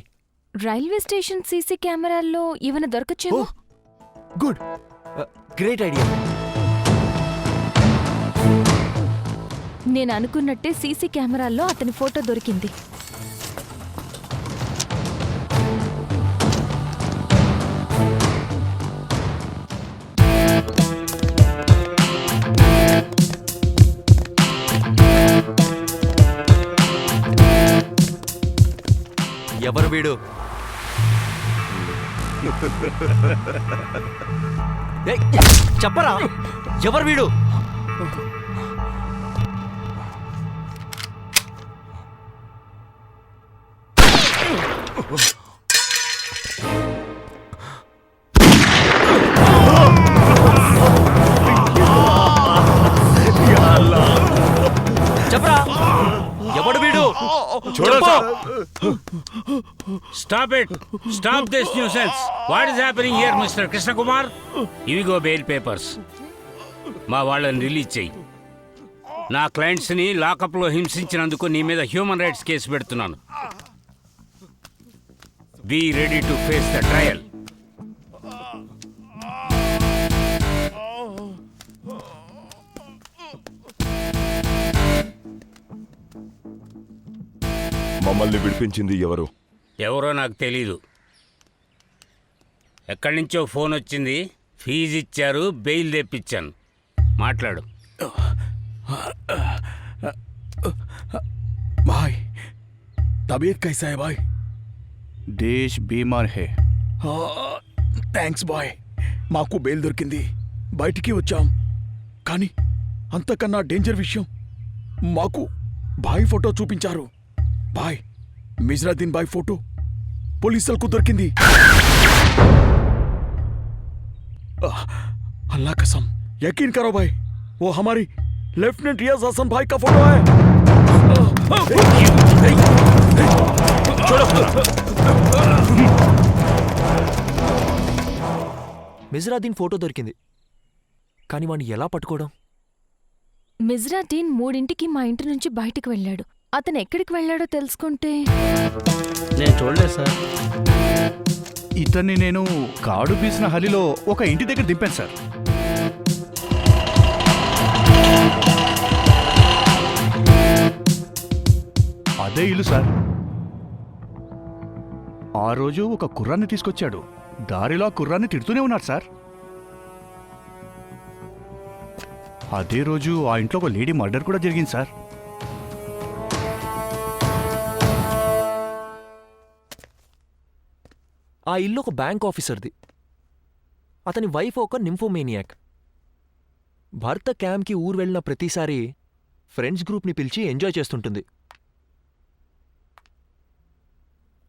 రైల్వే స్టేషన్ సీసీ కెమెరాల్లో ఏమైనా దొరకచ్చేమో. Good, great idea. నేను అనుకున్నట్టే సీసీ కెమెరాల్లో అతని ఫోటో దొరికింది. ఎవరు వీడు? చెప్పరా, ఎవరు వీడు? ఎవడు వీడు? Stop it, stop this nuisance. What is happening here mister Krishna Kumar? ఇవిగో బెయిల్ పేపర్స్. మా వాళ్ళని రిలీజ్ చెయ్యి. నా క్లయింట్స్ని లాకప్లో హింసించినందుకు నీ మీద హ్యూమన్ రైట్స్ కేసు పెడుతున్నాను. Be ready to face the trial. మమ్మల్ని విడిపించింది ఎవరు? ఎవరో నాకు తెలీదు. ఎక్కడి నుంచో ఫోన్ వచ్చింది, ఫీజు ఇచ్చారు, బెయిల్ తెప్పించాను. మాట్లాడు. भाई तबीयत कैसा है भाई? देश बीमार है. Thanks bye. మాకు బెయిల్ దొరికింది, బయటికి వచ్చాం. కానీ అంతకన్నా డేంజర్ విషయం, మాకు బాయ్ ఫోటో చూపించారు. బాయ్ మిజ్రాదీన్ బాయ్ ఫోటో పోలీసులకు దొరికింది. अल्लाह कसम, यकीन करो भाई, वो हमारी लेफ्टिनेंट रियाज हसन भाई का फोटो है. మిజ్రాదీన్ ఫోటో దొరికింది, కానీ వాణ్ణి ఎలా పట్టుకోవడం? మిజ్రాదీన్ 3ంటికి మా ఇంటి నుంచి బయటికి వెళ్ళాడు. అతను ఎక్కడికి వెళ్ళాడో తెలుసుకుంటే. నేను చూడలేదు సార్. ఇతన్ని నేను కాడు పీసిన హలిలో ఒక ఇంటి దగ్గర దింపాను సార్. అదే ఇల్లు సార్. ఆ రోజు ఒక కుర్రాన్ని తీసుకొచ్చాడు. దారిలో ఆ కుర్రాన్ని తిడుతూనే ఉన్నాడు సార్. అదే రోజు ఆ ఇంట్లో ఒక లేడీ మర్డర్ కూడా జరిగింది సార్. ఆ ఇల్లు ఒక బ్యాంక్ ఆఫీసర్ది. అతని వైఫ్ ఒక నింఫోమేనియాక్. భర్త క్యాంప్కి ఊరు వెళ్ళిన ప్రతిసారి ఫ్రెండ్స్ గ్రూప్ని పిలిచి ఎంజాయ్ చేస్తుంటుంది.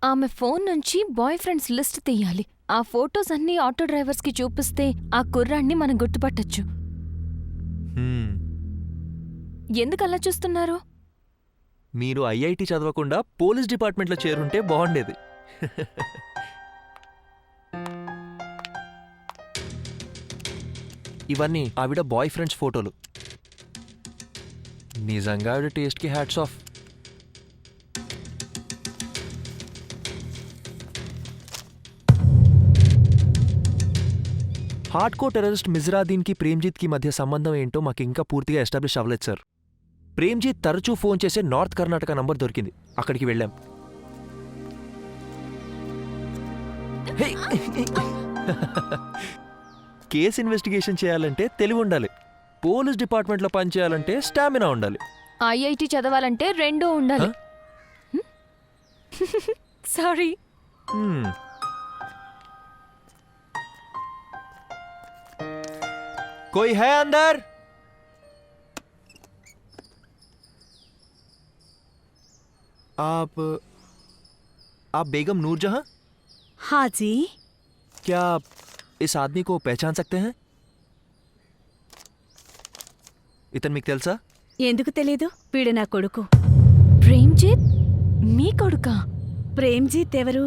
ఆమె ఫోన్ నుంచి బాయ్ ఫ్రెండ్స్ లిస్ట్ తీయాలి. ఆ ఫోటోస్ అన్నీ ఆటో డ్రైవర్స్కి చూపిస్తే ఆ కుర్రాన్ని మనం గుర్తుపట్టచ్చు. ఎందుకు అలా చూస్తున్నారు? మీరు ఐఐటి చదవకుండా పోలీస్ డిపార్ట్మెంట్లో చేరుంటే బాగుండేది. ఇవన్నీ ఆవిడ బాయ్ ఫ్రెండ్స్ ఫోటోలు. నిజంగా ఆవిడ టేస్ట్కి hats off. Hard core terrorist మిజ్రాదీన్కి ప్రేమ్జీత్కి మధ్య సంబంధం ఏంటో మాకు ఇంకా పూర్తిగా ఎస్టాబ్లిష్ అవ్వలేదు సార్. ప్రేమ్జీత్ తరచూ ఫోన్ చేసే నార్త్ కర్ణాటక నంబర్ దొరికింది. అక్కడికి వెళ్ళాం. కేసు ఇన్వెస్టిగేషన్ చేయాలంటే తెలివి ఉండాలి. పోలీస్ డిపార్ట్మెంట్లో పనిచేయాలంటే స్టామినా ఉండాలి. ఐఐటి చదవాలంటే రెండూ ఉండాలి. సారీ. कोई है अंदर? आप बेगम नूरजहां? हाँ जी. क्या आप इस आदमी को पहचान सकते हैं? ఇతను మీకు తెలుసా? ఎందుకు తెలీదు? వీడు నా కొడుకు. ప్రేమ్జీత్ మీ కొడుకా? ప్రేమ్జీత్ ఎవరు?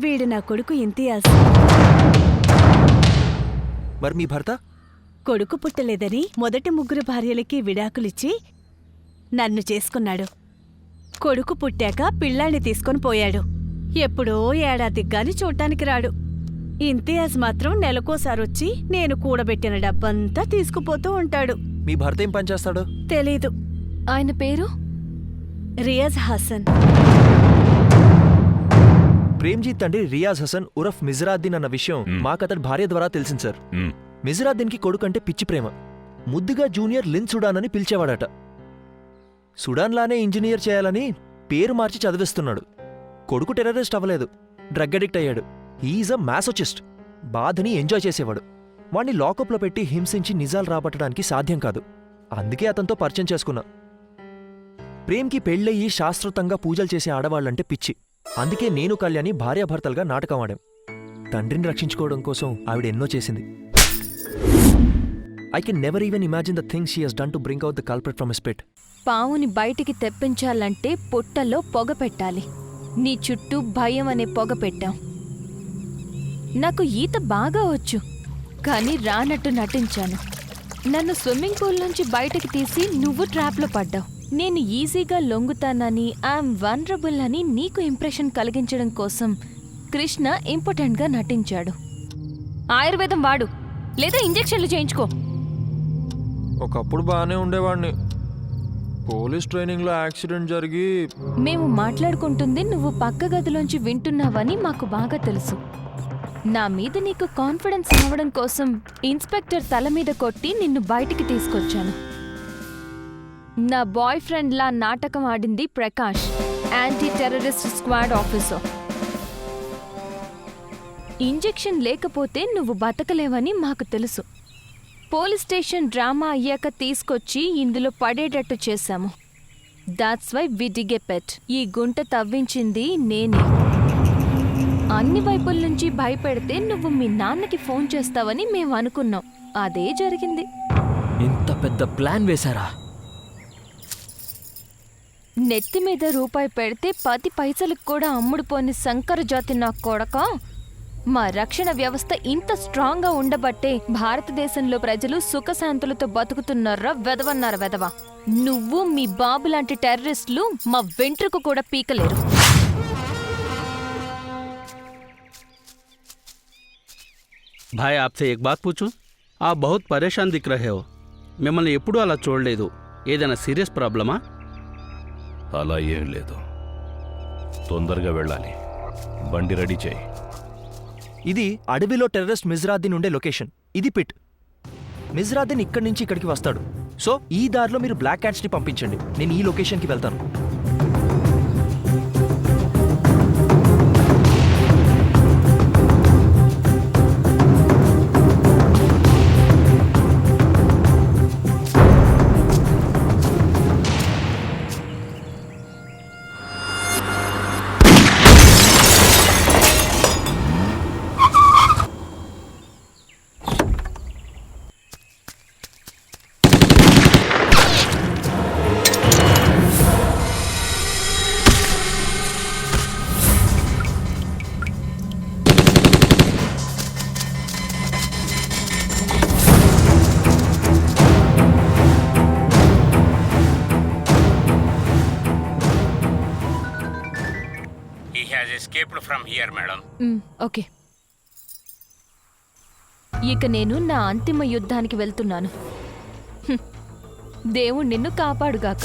వీడు నా కొడుకు ఇంతియాజ్. మరి మీ భర్త? కొడుకు పుట్టలేదని మొదటి 3 భార్యలకి విడాకులిచ్చి నన్ను చేసుకున్నాడు. కొడుకు పుట్టాక పిల్లాన్ని తీసుకొని పోయాడు. ఎప్పుడో ఏడాదికి గాని చూడటానికి రాడు. ఇంతియాజ్ మాత్రం నెలకోసారొచ్చి నేను కూడబెట్టిన డబ్బంతా తీసుకుపోతూ ఉంటాడు. మీ భర్త ఏం పనిచేస్తాడు? తెలీదు. ఆయన పేరు రియాజ్ హసన్. ప్రేమ్జీత్ తండ్రి రియాజ్ హసన్ ఉరఫ్ మిజ్రాద్దీన్ అన్న విషయం మాకతడి భార్య ద్వారా తెలిసింది సార్. మిజ్రాద్దీన్కి కొడుకంటే పిచ్చి ప్రేమ. ముద్దుగా జూనియర్ లిన్ సుడాన్ అని పిలిచేవాడట. సుడాన్లానే ఇంజనీర్ చేయాలని పేరు మార్చి చదివిస్తున్నాడు. కొడుకు టెర్రరిస్ట్ అవ్వలేదు, డ్రగ్ అడిక్ట్ అయ్యాడు. హీఈజ్ అ మ్యాసోచిస్ట్. బాధని ఎంజాయ్ చేసేవాడు. వాణ్ణి లాకప్లో పెట్టి హింసించి నిజాలు రాబట్టడానికి సాధ్యం కాదు. అందుకే అతనితో పరిచయం చేసుకున్నా. ప్రేమ్కి పెళ్ళయ్యి శాస్త్రోతంగా పూజలు చేసే ఆడవాళ్లంటే పిచ్చి. అందుకే నేను కళ్యాణి భార్యాభర్తలుగా నాటకం ఆడాం. తండ్రిని రక్షించుకోవడం కోసం ఆవిడ ఎన్నో చేసింది. I can never even imagine the things she has done to bring out the culprit from his pit. పావుని బయటికి తెప్పించాలంటే పుట్టలో పొగ పెట్టాలి. నీ చుట్టూ భయం అనే పొగ పెట్టాం. నాకు ఈత బాగా వచ్చు, కానీ రానట్టు నటించాను. నన్ను స్విమ్మింగ్ పూల్ నుంచి బయటకి తీసి నువ్వు ట్రాప్లో పడ్డావు. నేను ఈజీగా లొంగుతానని, ఐఎమ్ వనరబుల్ అని నీకు ఇంప్రెషన్ కలిగించడం కోసం కృష్ణ ఇంపార్టెంట్గా నటించాడు. ఆయుర్వేదం వాడు, లేదా ఇంజెక్షన్లు చేయించుకో. ఒకప్పుడు బాగానే ఉండేవాడిని. పోలీస్ ట్రైనింగ్లో యాక్సిడెంట్ జరిగి మేము మాట్లాడుకుంటుంది నువ్వు పక్క గదిలోంచి వింటున్నావని మాకు బాగా తెలుసు. నా మీద నీకు కాన్ఫిడెన్స్ రావడం కోసం ఇన్స్పెక్టర్ తల మీద కొట్టి నిన్ను బయటికి తీసుకొచ్చాను. నా బాయ్ ఫ్రెండ్లా నాటకం ఆడింది Prakash, anti terrorist squad officer. Injection లేకపోతే నువ్వు బతకలేవని మాకు తెలుసు. పోలీస్ స్టేషన్ డ్రామా అయ్యాక తీసుకొచ్చి ఇందులో పడేటట్టు చేశాము. దాట్స్ వై వి డిగ్ ఎ పెట్. ఈ గుంట తవ్వించింది నేనే. అన్ని వైపుల నుంచి భయపెడితే నువ్వు మీ నాన్నకి ఫోన్ చేస్తావని మేము అనుకున్నాం. అదే జరిగింది. ఇంత పెద్ద ప్లాన్ వేశారా? నెత్తి మీద రూపాయి పెడితే 10 పైసలకు కూడా అమ్ముడుపోని శంకర జాతి నా కొడక. మా రక్షణ వ్యవస్థ ఇంత స్ట్రాంగ్గా ఉండబట్టే భారతదేశంలో ప్రజలు సుఖశాంతులతో బతుకుతున్నారా వెదవన్నారు వెదవ. నువ్వు మీ బాబు లాంటి టెర్రరిస్టులు మా వెంట్రుకు కూడా పీకలేరు. భాయ్ ఆప్సే ఏక్ బాత్ పూచు. ఆ బహుత్ పరేషాన్ దిక్ రహే హో. మిమ్మల్ని ఎప్పుడూ అలా చూడలేదు. ఏదైనా సీరియస్ ప్రాబ్లమా? అలా ఏం లేదు. తొందరగా వెళ్ళాలి. బండి రెడీ చేయి. ఇది అడవిలో టెర్రరిస్ట్ మిజ్రాద్దీన్ ఉండే లొకేషన్. ఇది పిట్. మిజ్రాద్దీన్ ఇక్కడి నుంచి ఇక్కడికి వస్తాడు. సో ఈ దారిలో మీరు బ్లాక్ క్యాట్స్ని పంపించండి. నేను ఈ లొకేషన్కి వెళ్తాను. escaped from here, madam. Okay. ఇక నేను నా అంతిమ యుద్ధానికి వెళ్తున్నాను. దేవుడు నిన్ను కాపాడుగాక.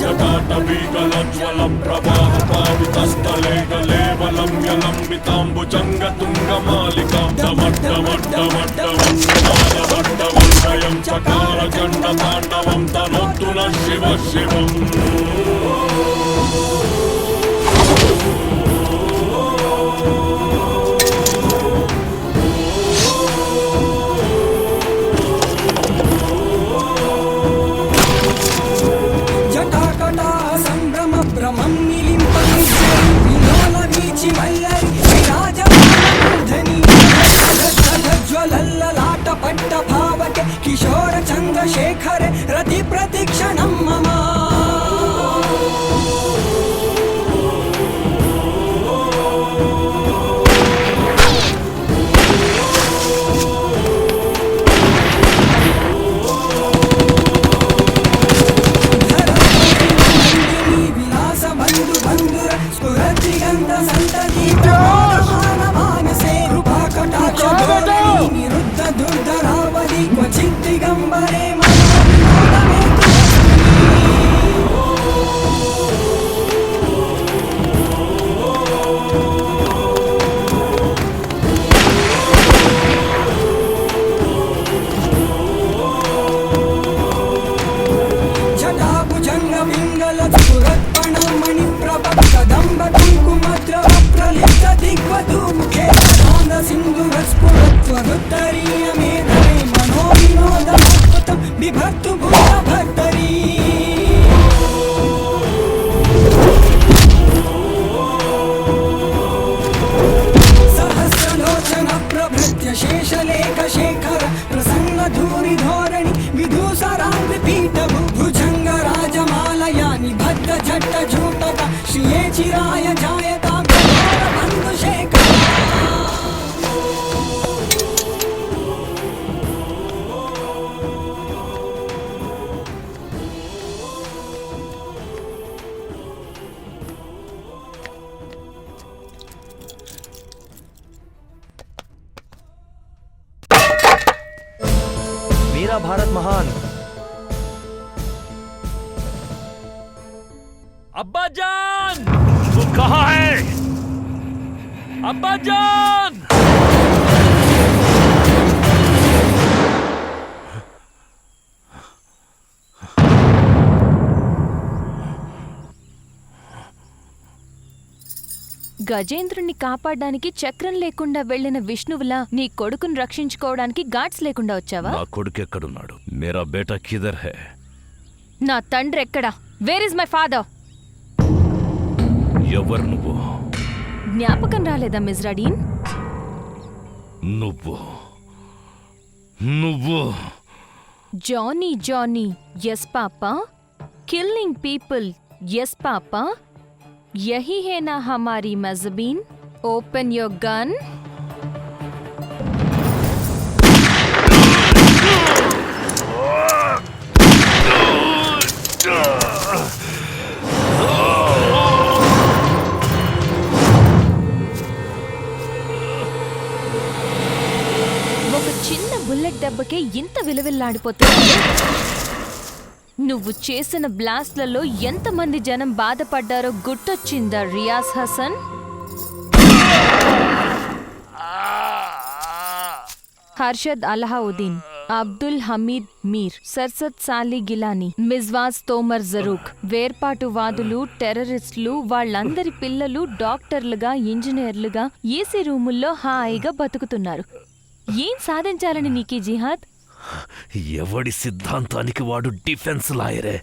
జటాటవీగలజ్వలం ప్రవాహ పావితస్థలే గలేవలం యలంబితాంబుజంగతుంగమాలికాం దమడ్డమడ్డమడ్డమడ్డమడ్డమడ్డమం చకార చండ తాండవం తనొత్తు న శివ శివం. కిశోర చంద్రశేఖర రతి ప్రతిక్షణం మమ. విలాస బంధు బంధుర స్ఫురతి గంధ సంతతి మానసే కృపా కటాక్ష నిరుద్ధ దుర్ధరావళి క్వచిత్ దిగంబరే జటాభుజంగ పింగళ స్ఫురత్పణ మణిప్రభ కదంబ కుంకుమద్రవ ప్రలిప్త దిగ్వధూ ముఖే ఆనంద సింధుర స్ఫురత్వరుత్తరీయ మేధవే మనో వినోదమద్భుతం బిభర్తు భూత భర్తరీ. సహస్రలోచన ప్రభృత్య శేష మేరా భారత్ మహాన్. అబ్బాజాన్ తు కహా హై? అబ్బాజాన్ గజేంద్రుణ్ణి కాపాడడానికి చక్రం లేకుండా వెళ్లిన విష్ణువులా నీ కొడుకును రక్షించుకోవడానికి గాడ్స్ లేకుండా వచ్చావా? నా కొడుకు ఎక్కడున్నాడు? మేరా బేటా కిదర్ హై? నా తండ్రి ఎక్కడా? Where is my father? ఎవరు నువ్వు? జ్ఞాపకం రాలేదా మిజ్రాడీన్? నువ్వు నువ్వు జానీ జానీ యస్ పాపా, కిల్లింగ్ పీపుల్ యస్ పాపా, यही है ना हमारी मजबीन? Open your gun. ఒక చిన్న బుల్లెట్ దెబ్బకే ఇంత విలవిల్లాడిపోతుంది. నువ్వు చేసిన బ్లాస్ట్లలో ఎంతమంది జనం బాధపడ్డారో గుర్తొచ్చిందా రియాజ్ హసన్? హర్షద్ అల్లావుద్దీన్, అబ్దుల్ హమీద్ మీర్, సర్సద్ సాలి గిలానీ, మిజ్వాజ్ తోమర్ జరూక్, వేర్పాటువాదులు, టెర్రరిస్టులు వాళ్ళందరి పిల్లలు డాక్టర్లుగా, ఇంజనీర్లుగా ఏసీ రూముల్లో హాయిగా బతుకుతున్నారు. ఏం సాధించాలని నీకీ జిహాద్? ఎవడి సిద్ధాంతానికి వాడు డిఫెన్స్ లాయరే,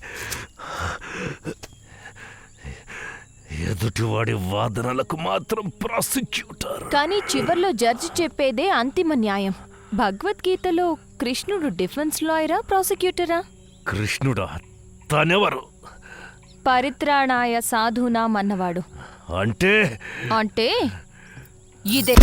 ఎదుటివాడి వాదనలకు మాత్రం ప్రాసిక్యూటర్. కానీ చివర్లో జడ్జి చెప్పేదే అంతిమ న్యాయం. భగవద్గీతలో కృష్ణుడు డిఫెన్స్ లాయరా, ప్రాసిక్యూటరా? కృష్ణుడా? తనెవరు? పరిత్రాణాయ సాధూనాం అన్నవాడు. అంటే అంటే ఇదే.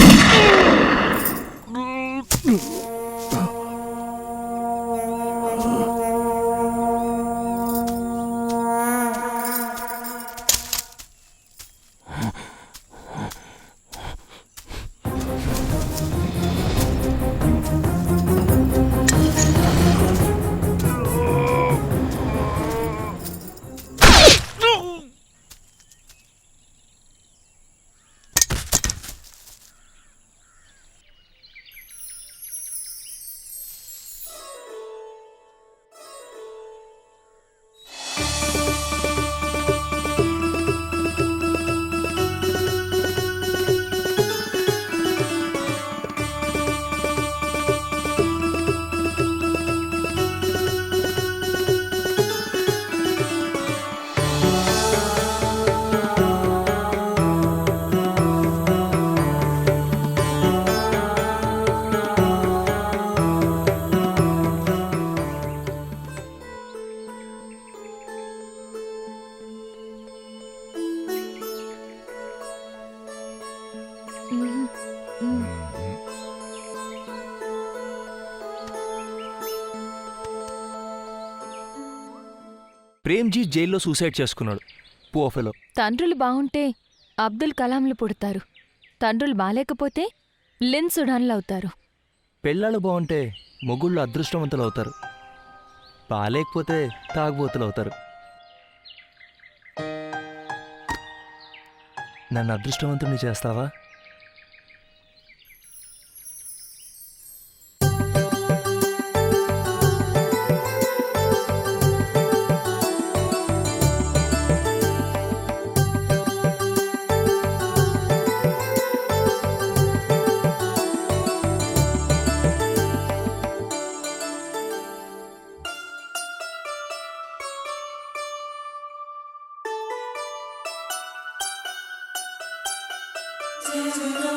ప్రేమ్జీ జైల్లో సూసైడ్ చేసుకున్నాడు. పోఫెలో. తండ్రులు బాగుంటే అబ్దుల్ కలాంలు పుడతారు. తండ్రులు బాలేకపోతే లిన్ సుడాన్లు అవుతారు. పెళ్ళాళ్ళు బాగుంటే మొగుళ్ళు అదృష్టవంతులు అవుతారు. బాలేకపోతే తాగుబోతులు అవుతారు. నన్ను అదృష్టవంతుని చేస్తావా? జయ జయ